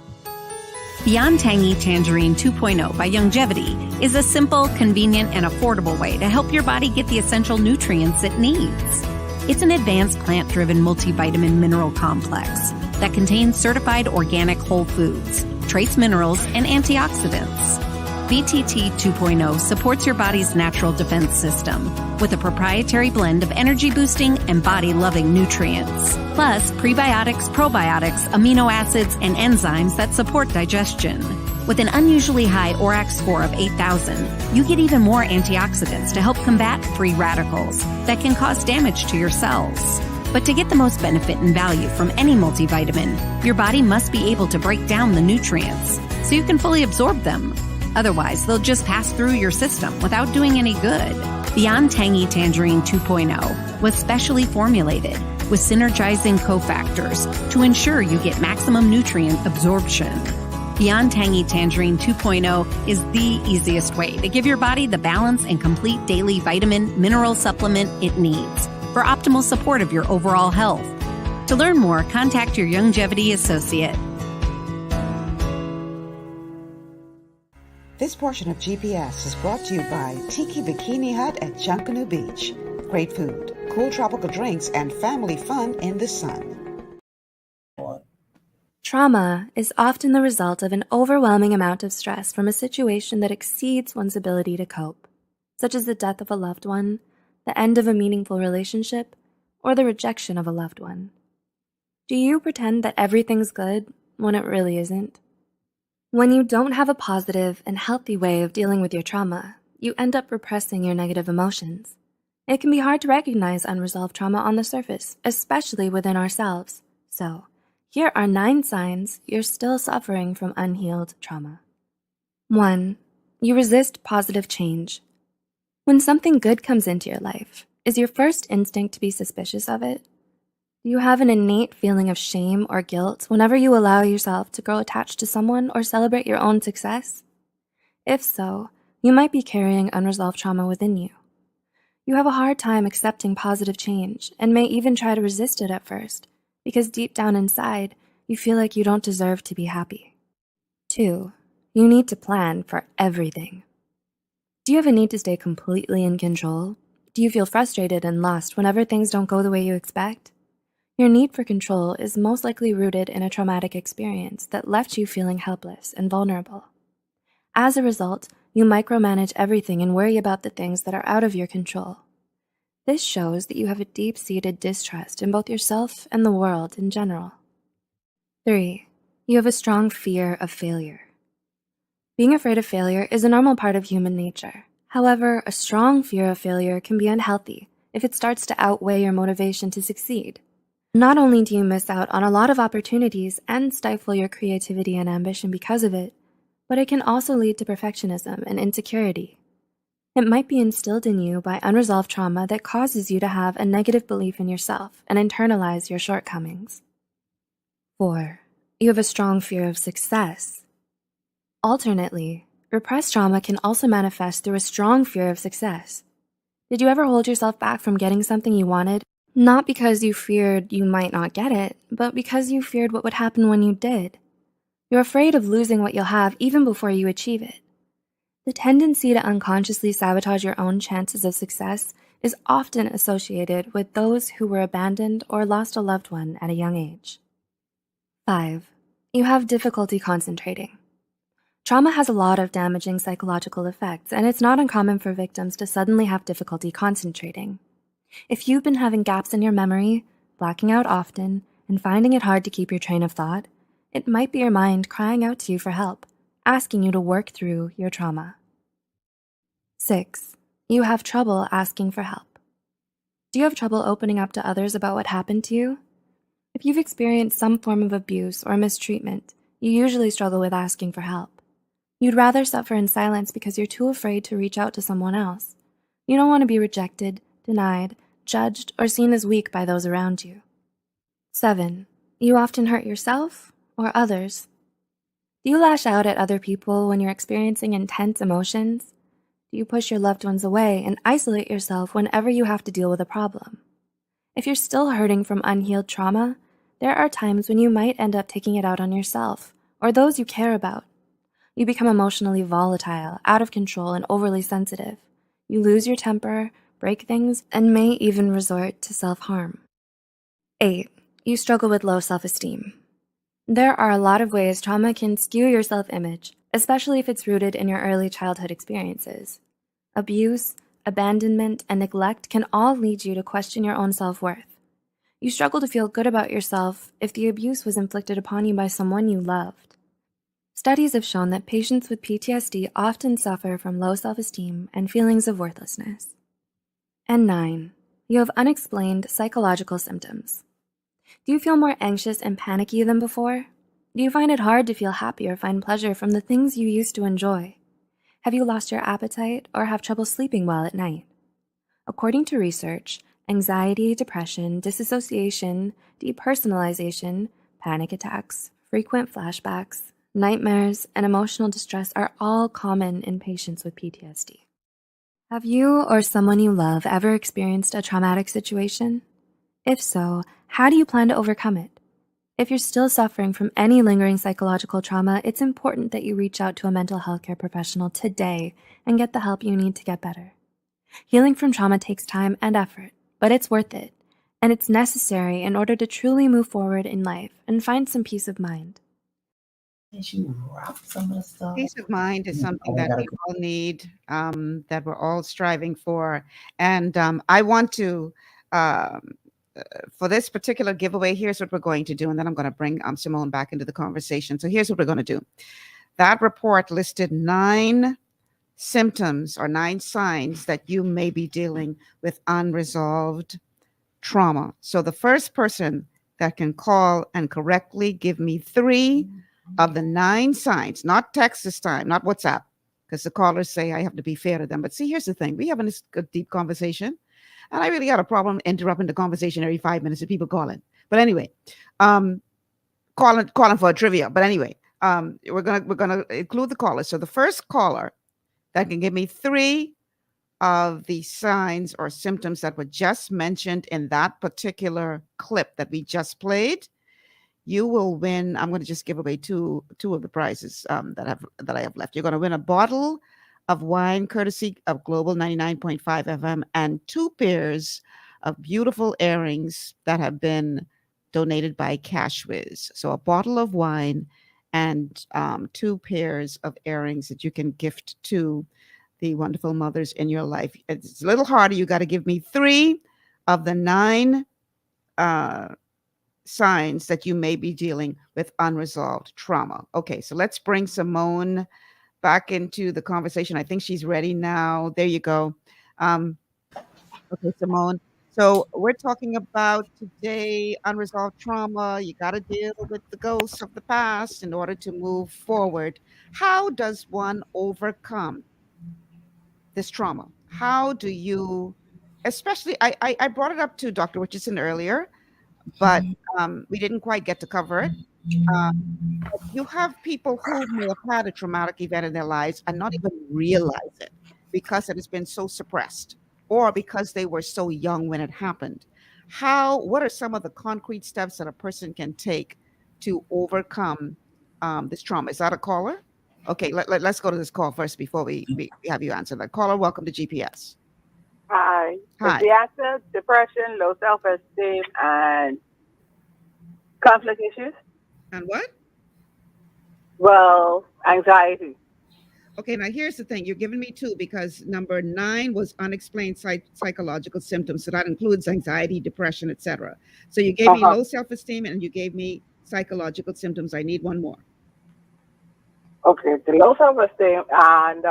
Beyond Tangy Tangerine 2.0 by Youngevity is a simple, convenient, and affordable way to help your body get the essential nutrients it needs. It's an advanced plant-driven multivitamin mineral complex that contains certified organic whole foods, trace minerals, and antioxidants. BTT 2.0 supports your body's natural defense system with a proprietary blend of energy-boosting and body-loving nutrients, plus prebiotics, probiotics, amino acids, and enzymes that support digestion. With an unusually high ORAC score of 8,000, you get even more antioxidants to help combat free radicals that can cause damage to your cells. But to get the most benefit and value from any multivitamin, your body must be able to break down the nutrients so you can fully absorb them. Otherwise, they'll just pass through your system without doing any good. Beyond Tangy Tangerine 2.0 was specially formulated with synergizing cofactors to ensure you get maximum nutrient absorption. Beyond Tangy Tangerine 2.0 is the easiest way to give your body the balance and complete daily vitamin mineral supplement it needs for optimal support of your overall health. To learn more, contact your Youngevity associate. This portion of GPS is brought to you by Tiki Bikini Hut at Junkanoo Beach. Great food, cool tropical drinks, and family fun in the sun. Trauma is often the result of an overwhelming amount of stress from a situation that exceeds one's ability to cope, such as the death of a loved one, the end of a meaningful relationship, or the rejection of a loved one. Do you pretend that everything's good when it really isn't? When you don't have a positive and healthy way of dealing with your trauma, you end up repressing your negative emotions. It can be hard to recognize unresolved trauma on the surface, especially within ourselves. So, here are 9 signs you're still suffering from unhealed trauma. 1. You resist positive change. When something good comes into your life, is your first instinct to be suspicious of it? Do you have an innate feeling of shame or guilt whenever you allow yourself to grow attached to someone or celebrate your own success? If so, you might be carrying unresolved trauma within you. You have a hard time accepting positive change and may even try to resist it at first, because deep down inside, you feel like you don't deserve to be happy. 2. You need to plan for everything. Do you have a need to stay completely in control? Do you feel frustrated and lost whenever things don't go the way you expect? Your need for control is most likely rooted in a traumatic experience that left you feeling helpless and vulnerable. As a result, you micromanage everything and worry about the things that are out of your control. This shows that you have a deep-seated distrust in both yourself and the world in general. 3. You have a strong fear of failure. Being afraid of failure is a normal part of human nature. However, a strong fear of failure can be unhealthy if it starts to outweigh your motivation to succeed. Not only do you miss out on a lot of opportunities and stifle your creativity and ambition because of it, but it can also lead to perfectionism and insecurity. It might be instilled in you by unresolved trauma that causes you to have a negative belief in yourself and internalize your shortcomings. 4. You have a strong fear of success. Alternately, repressed trauma can also manifest through a strong fear of success. Did you ever hold yourself back from getting something you wanted? Not because you feared you might not get it, but because you feared what would happen when you did. You're afraid of losing what you'll have even before you achieve it. The tendency to unconsciously sabotage your own chances of success is often associated with those who were abandoned or lost a loved one at a young age. 5. You have difficulty concentrating. Trauma has a lot of damaging psychological effects, and it's not uncommon for victims to suddenly have difficulty concentrating. If you've been having gaps in your memory, blacking out often, and finding it hard to keep your train of thought, it might be your mind crying out to you for help, asking you to work through your trauma. 6. You have trouble asking for help. Do you have trouble opening up to others about what happened to you? If you've experienced some form of abuse or mistreatment, you usually struggle with asking for help. You'd rather suffer in silence because you're too afraid to reach out to someone else. You don't want to be rejected, denied, judged, or seen as weak by those around you. 7. You often hurt yourself or others. Do you lash out at other people when you're experiencing intense emotions? Do you push your loved ones away and isolate yourself whenever you have to deal with a problem? If you're still hurting from unhealed trauma, there are times when you might end up taking it out on yourself or those you care about, You become emotionally volatile, out of control, and overly sensitive. You lose your temper, break things, and may even resort to self-harm. 8. You struggle with low self-esteem. There are a lot of ways trauma can skew your self-image, especially if it's rooted in your early childhood experiences. Abuse, abandonment, and neglect can all lead you to question your own self-worth. You struggle to feel good about yourself if the abuse was inflicted upon you by someone you loved. Studies have shown that patients with PTSD often suffer from low self-esteem and feelings of worthlessness. And 9. You have unexplained psychological symptoms. Do you feel more anxious and panicky than before? Do you find it hard to feel happy or find pleasure from the things you used to enjoy? Have you lost your appetite or have trouble sleeping well at night? According to research, anxiety, depression, disassociation, depersonalization, panic attacks, frequent flashbacks, nightmares, and emotional distress are all common in patients with PTSD. Have you or someone you love ever experienced a traumatic situation? If so, how do you plan to overcome it? If you're still suffering from any lingering psychological trauma, it's important that you reach out to a mental health care professional today and get the help you need to get better. Healing from trauma takes time and effort, but it's worth it, and it's necessary in order to truly move forward in life and find some peace of mind. You wrap some of the stuff. Peace of mind is something that we all need, that we're all striving for. And I want to, for this particular giveaway, here's what we're going to do. And then I'm going to bring Simone back into the conversation. So here's what we're going to do. That report listed 9 symptoms or 9 signs that you may be dealing with unresolved trauma. So the first person that can call and correctly give me 3 of the 9 signs, not text this time, not WhatsApp, because the callers say I have to be fair to them. But see, here's the thing. We're having a deep conversation, and I really got a problem interrupting the conversation every 5 minutes of people calling. But anyway, calling for a trivia. But anyway, we're gonna include the callers. So the first caller that can give me 3 of the signs or symptoms that were just mentioned in that particular clip that we just played, you will win. I'm going to just give away two of the prizes that I have left. You're going to win a bottle of wine courtesy of Global 99.5 FM and 2 pairs of beautiful earrings that have been donated by Cashwiz. So a bottle of wine and 2 pairs of earrings that you can gift to the wonderful mothers in your life. It's a little harder. You got to give me 3 of the 9 signs that you may be dealing with unresolved trauma. Okay, so let's bring Simone back into the conversation. I think she's ready now. There you go. Okay, Simone. So we're talking about today unresolved trauma. You got to deal with the ghosts of the past in order to move forward. How does one overcome this trauma? How do you, especially, I brought it up to Dr. Richardson earlier, but we didn't quite get to cover it. You have people who may have had a traumatic event in their lives and not even realize it because it has been so suppressed or because they were so young when it happened. What are some of the concrete steps that a person can take to overcome this trauma? Is that a caller? Okay, let's go to this call first before we have you answer that. Caller, welcome to GPS. Hi. Hi. The answer: depression, low self-esteem, and conflict issues. And what? Well, anxiety. Okay, now here's the thing. You're giving me 2 because number 9 was unexplained psychological symptoms. So that includes anxiety, depression, etc. So you gave me low self-esteem and you gave me psychological symptoms. I need 1 more. Okay, the low self-esteem and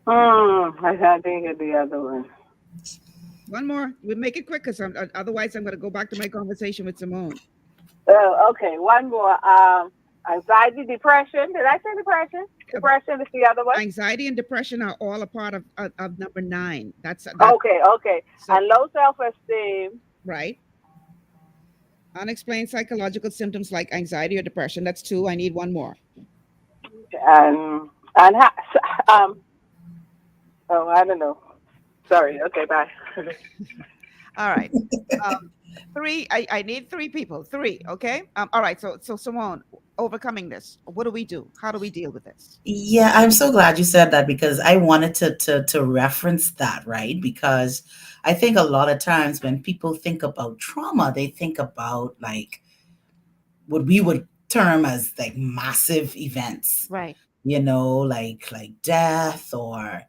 I can't think of the other one. 1 more. We'll make it quick because otherwise I'm going to go back to my conversation with Simone. Okay, 1 more. Anxiety, depression. Did I say depression? Depression is the other one. Anxiety and depression are all a part of number 9. That's okay. So, and low self-esteem. Right. Unexplained psychological symptoms like anxiety or depression. That's 2. I need 1 more. I don't know. Sorry. Okay, bye. All right. Three. I need three people. Three. Okay. All right. So Simone, overcoming this. What do we do? How do we deal with this? Yeah, I'm so glad you said that because I wanted to reference that, right? Because I think a lot of times when people think about trauma, they think about like what we would term as like massive events, Right. like death or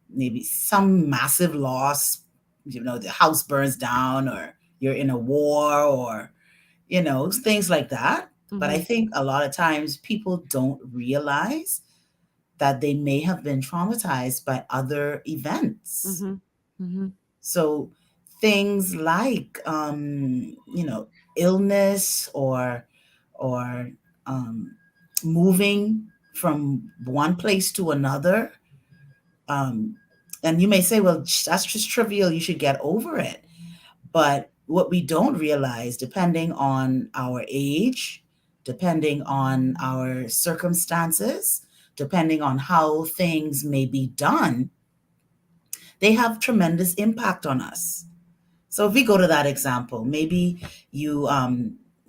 maybe some massive loss, the house burns down or you're in a war or things like that. But I Mhm. think a lot of times people don't realize that they may have been traumatized by other events. Mhm. Mhm. So things like illness or um, moving from one place to another. Um, and you may say, well, that's just trivial. You should get over it. But what we don't realize, depending on our age, depending on our circumstances, depending on how things may be done, they have tremendous impact on us. So if we go to that example, maybe you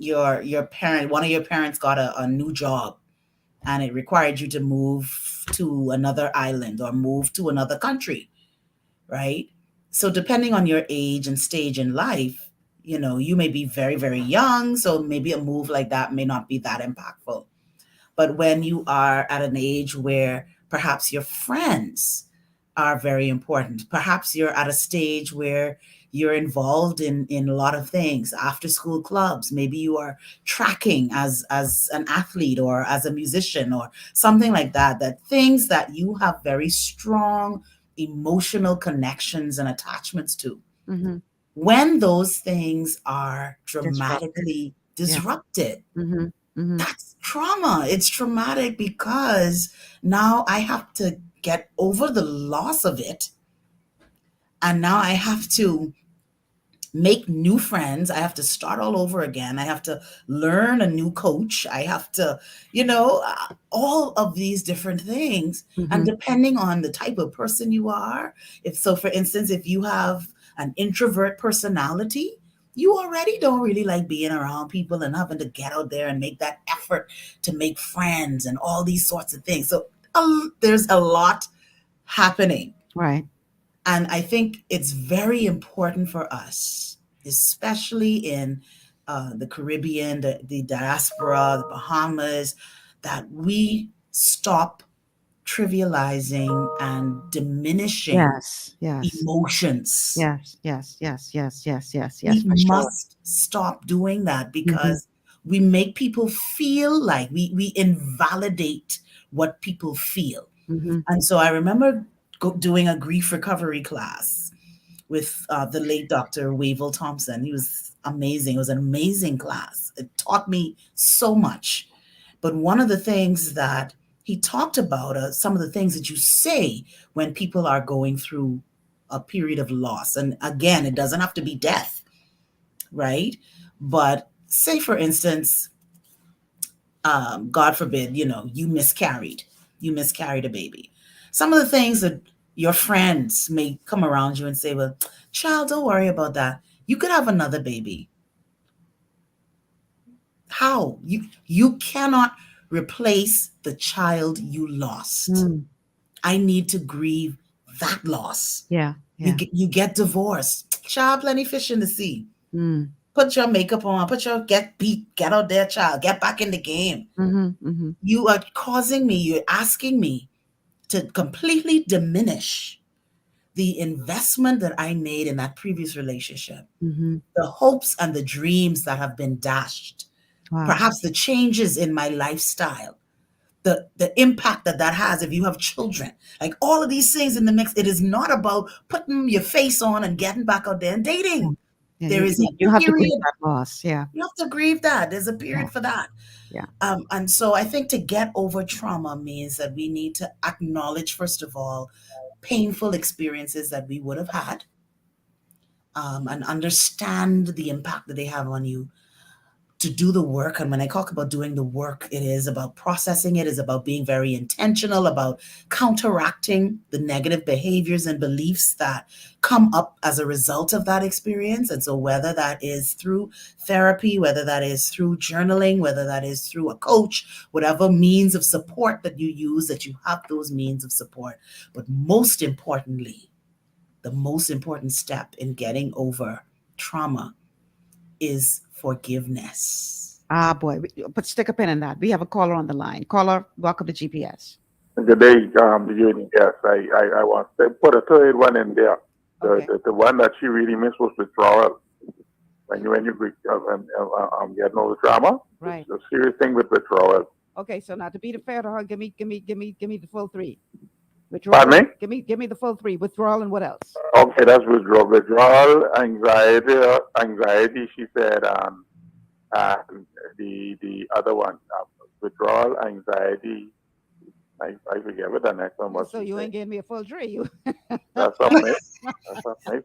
your parent, one of your parents got a new job and it required you to move to another island or move to another country, right? So depending on your age and stage in life, you may be very, very young, so maybe a move like that may not be that impactful. But when you are at an age where perhaps your friends are very important, perhaps you're at a stage where you're involved in a lot of things, after school clubs, maybe you are tracking as an athlete or as a musician or something like that, that things that you have very strong emotional connections and attachments to. Mhm. When those things are Disrupted. dramatically Yeah. disrupted, Mhm. Mhm. that's trauma. It's traumatic because now I have to get over the loss of it. And now I have to make new friends. I have to start all over again. I have to learn a new coach. I have to, all of these different things. And Mhm. depending on the type of person you are, if so, for instance, if you have an introvert personality, you already don't really like being around people and having to get out there and make that effort to make friends and all these sorts of things. So there's a lot happening. Right. And I think it's very important for us, especially in the Caribbean, the diaspora, the Bahamas, that we stop trivializing and diminishing Yes. Yes. emotions. Yes. Yes. Yes. Yes. Yes. Yes. Yes. We For sure. must stop doing that Mhm. because we make people feel like we invalidate what people feel. Mhm. And so I remember doing a grief recovery class with the late Dr. Wavell Thompson. He was amazing. It was an amazing class. It taught me so much. But one of the things that he talked about are some of the things that you say when people are going through a period of loss. And again, it doesn't have to be death, right? But say, for instance, God forbid, you miscarried a baby. Some of the things that your friends may come around you and say, well, child, don't worry about that. You could have another baby. How? You cannot replace the child you lost. Mm. I need to grieve that loss. Yeah. You Yeah. get divorced. Child, plenty fish in the sea. Mm. Put your makeup on, get out there, child, get back in the game. Mhm. Mhm. You are causing me, you're asking me to completely diminish the investment that I made in that previous relationship, Mhm. the hopes and the dreams that have been dashed, Wow. perhaps the changes in my lifestyle, the impact that has if you have children, like all of these things in the mix. It is not about putting your face on and getting back out there and Yeah. dating. Yeah. There is a You have to grieve period. that loss. Yeah. You have to grieve that. There's a Yeah. period for that. Yeah. And so I think to get over trauma means that we need to acknowledge, first of all, painful experiences that we would have had, and understand the impact that they have on you. to do the work. And when I talk about doing the work, it is about processing it, is about being very intentional about counteracting the negative behaviors and beliefs that come up as a result of that experience. And so whether that is through therapy, whether that is through journaling, whether that is through a coach, whatever means of support that you use, that you have those means of support. But most importantly, the most important step in getting over trauma is forgiveness. Ah, boy. But stick a pin in that. We have a caller on the line. Caller, welcome to GPS. Good day, the union guest. I want to put a third one in there. The one that she really missed was withdrawal. When you getting over trauma, right? The serious thing with withdrawal. Okay, so now to be fair to her, give me the full three. Withdrawal. Pardon me? Give me the full three. Withdrawal and what else? Okay, that's withdrawal. Withdrawal, anxiety. She said, the other one, withdrawal, anxiety. I forget what the next one was. So you ain't giving me a full three. You. That's something.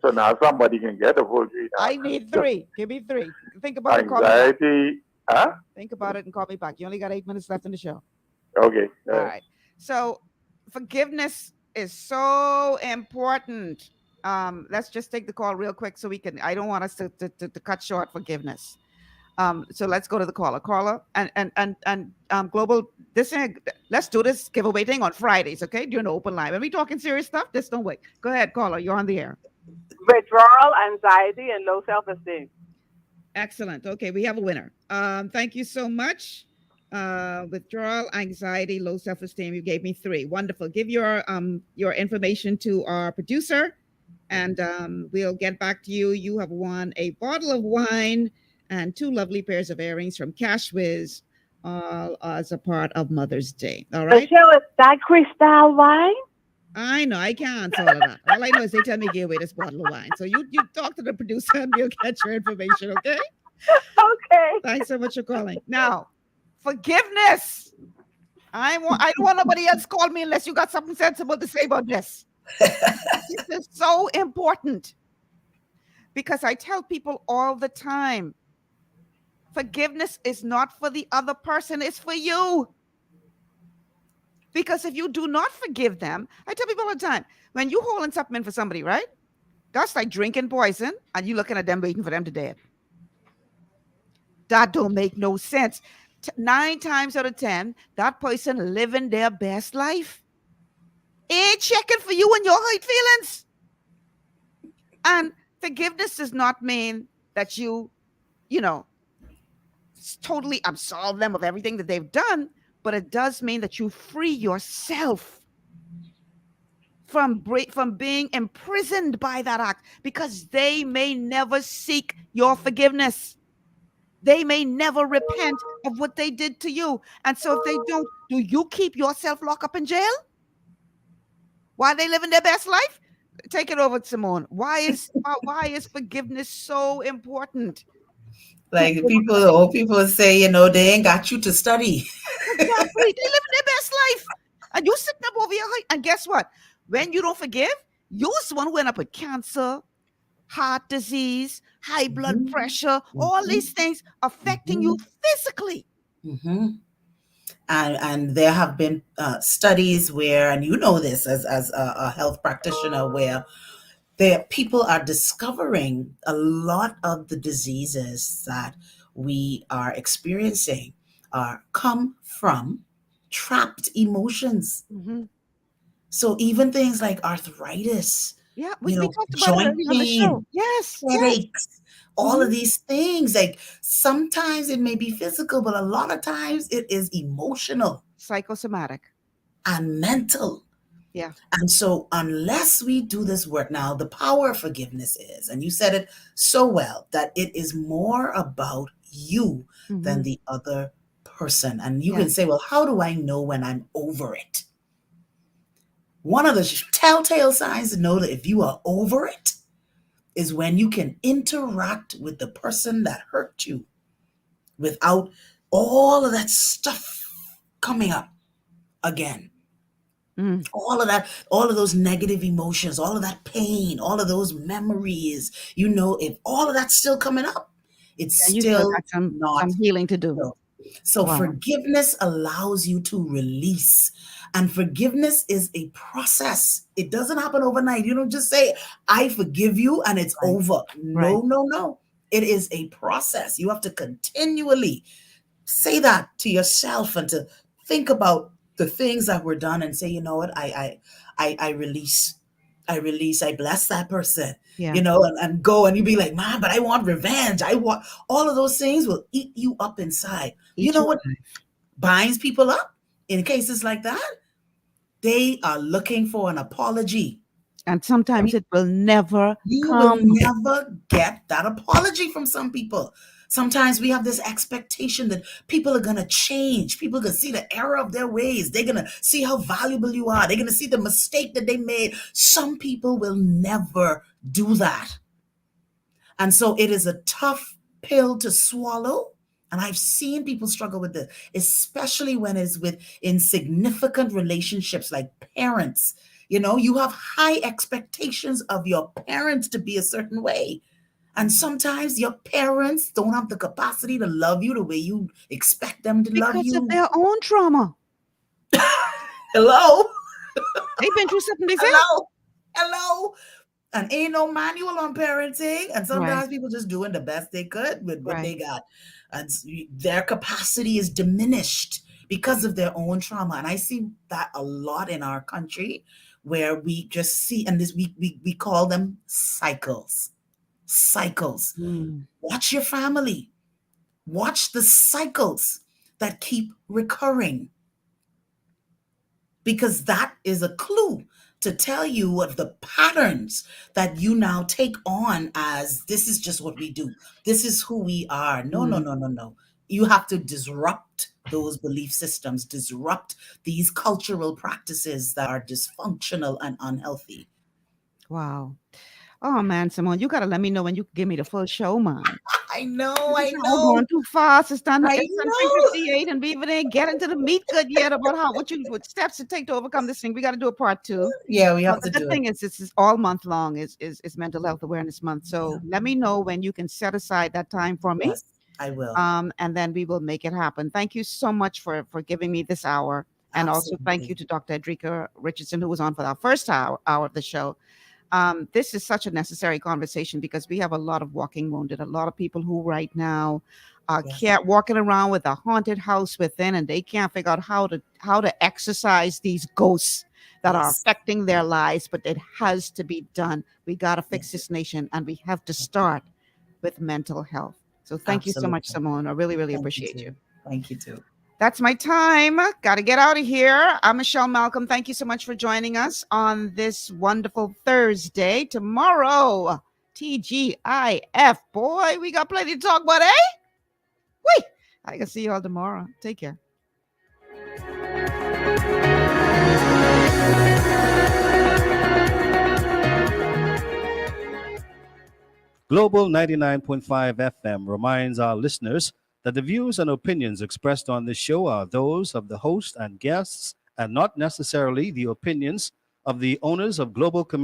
So now somebody can get a full three. I need three. Give me three. Think about anxiety. Huh? Think about it and call me back. You only got 8 minutes left in the show. Okay. All right. So forgiveness is so important. Let's just take the call real quick so we can. I don't want us to cut short forgiveness. So let's go to the caller. Caller and global. Let's do this giveaway thing on Fridays, okay? During the open line. When we talking serious stuff, just don't wait. Go ahead, caller. You're on the air. Withdrawal, anxiety, and low self-esteem. Excellent. Okay, we have a winner. Thank you so much. Withdrawal, anxiety, low self-esteem. You gave me 3. Wonderful. Give your information to our producer, and we'll get back to you. You have won a bottle of wine and 2 lovely pairs of earrings from Cash Wiz, all as a part of Mother's Day. All right. Michelle, is that crystal wine? I know, I can't answer all of that. All I know is they tell me give away this bottle of wine. So you talk to the producer and we'll get your information, okay? Okay. Thanks so much for calling. Now, forgiveness. I don't want nobody else call me unless you got something sensible to say about this. This is so important because I tell people all the time, forgiveness is not for the other person, it's for you. Because if you do not forgive them, I tell people all the time, when you holding something in for somebody, right? That's like drinking poison and you looking at them waiting for them to die. That don't make no sense. 9 times out of 10, that person living their best life ain't checking for you and your hurt feelings. And forgiveness does not mean that you totally absolve them of everything that they've done, but it does mean that you free yourself from being imprisoned by that act, because they may never seek your forgiveness. They may never repent of what they did to you. And so if they don't, do you keep yourself locked up in jail while they living their best life? Take it over, Simone. Why is forgiveness so important? Like old people say, they ain't got you to study. Exactly. They live their best life. And you sitting up over your height. And guess what? When you don't forgive, you're the one who end up with cancer, heart disease, high blood pressure, all these things affecting you physically. Mm-hmm. And there have been studies where, and you know this as a health practitioner, where people are discovering a lot of the diseases that we are experiencing come from trapped emotions. Mm-hmm. So even things like arthritis, we talked about it on the show. Yes, headaches, all of these things. Like sometimes it may be physical, but a lot of times it is emotional, psychosomatic, and mental. Yeah. And so unless we do this work now, the power of forgiveness is, and you said it so well, that it is more about you than the other person. And you can say, well, how do I know when I'm over it? One of the telltale signs to know that if you are over it is when you can interact with the person that hurt you without all of that stuff coming up again. All of that, all of those negative emotions, all of that pain, all of those memories, if all of that's still coming up, It's And you still still got some not healing to do. healed. So Wow. forgiveness allows you to release. And forgiveness is a process. It doesn't happen overnight. You don't just say, I forgive you and it's over. No, no. It is a process. You have to continually say that to yourself and to think about the things that were done and say, you know what, I release. I bless that person, Yeah. you know, and go and you be like, man, but I want revenge. I want all of those things will eat you up inside. You know what binds people up in cases like that? They are looking for an apology. And sometimes it will never You come. will never get that apology from some people. Sometimes we have this expectation that people are going to change. People are going to see the error of their ways. They're going to see how valuable you are. They're going to see the mistake that they made. Some people will never do that. And so it is a tough pill to swallow. And I've seen people struggle with this, especially when it's with insignificant relationships like parents. You know, you have high expectations of your parents to be a certain way. And sometimes your parents don't have the capacity to love you the way you expect them to love you. Because of their own trauma. Hello? They've been through something they said. Hello? And ain't no manual on parenting. And sometimes people just doing the best they could with what they got. And their capacity is diminished because of their own trauma. And I see that a lot in our country where we just see, and this we call them cycles. Cycles. Watch your family. Watch the cycles that keep recurring. Because that is a clue to tell you what the patterns that you now take on as this is just what we do. This is who we are. No. You have to disrupt those belief systems, disrupt these cultural practices that are dysfunctional and unhealthy. Wow. Oh man, Simone, you gotta let me know when you give me the full show, man. I know. We're going too fast. It's done. It's 3:58, and we even ain't get into the meat good yet about what steps to take to overcome this thing. We got to do a part 2. Yeah, we have to do it. The thing is, this is all month long. Is Mental Health Awareness Month. So let me know when you can set aside that time for me. Yes, I will. And then we will make it happen. Thank you so much for giving me this hour, and also thank you to Dr. Edricka Richardson, who was on for our first hour of the show. This is such a necessary conversation because we have a lot of walking wounded, a lot of people who right now can't walking around with a haunted house within, and they can't figure out how to exercise these ghosts that are affecting their lives. But it has to be done. We got to fix this nation, and we have to start with mental health. So thank you so much, Simone. I really, really appreciate you. Thank you too. That's my time. Got to get out of here. I'm Michelle Malcolm. Thank you so much for joining us on this wonderful Thursday. Tomorrow, TGIF. Boy, we got plenty to talk about, eh? Wait, I can see you all tomorrow. Take care. Global 99.5 FM reminds our listeners that the views and opinions expressed on this show are those of the host and guests and not necessarily the opinions of the owners of Global Community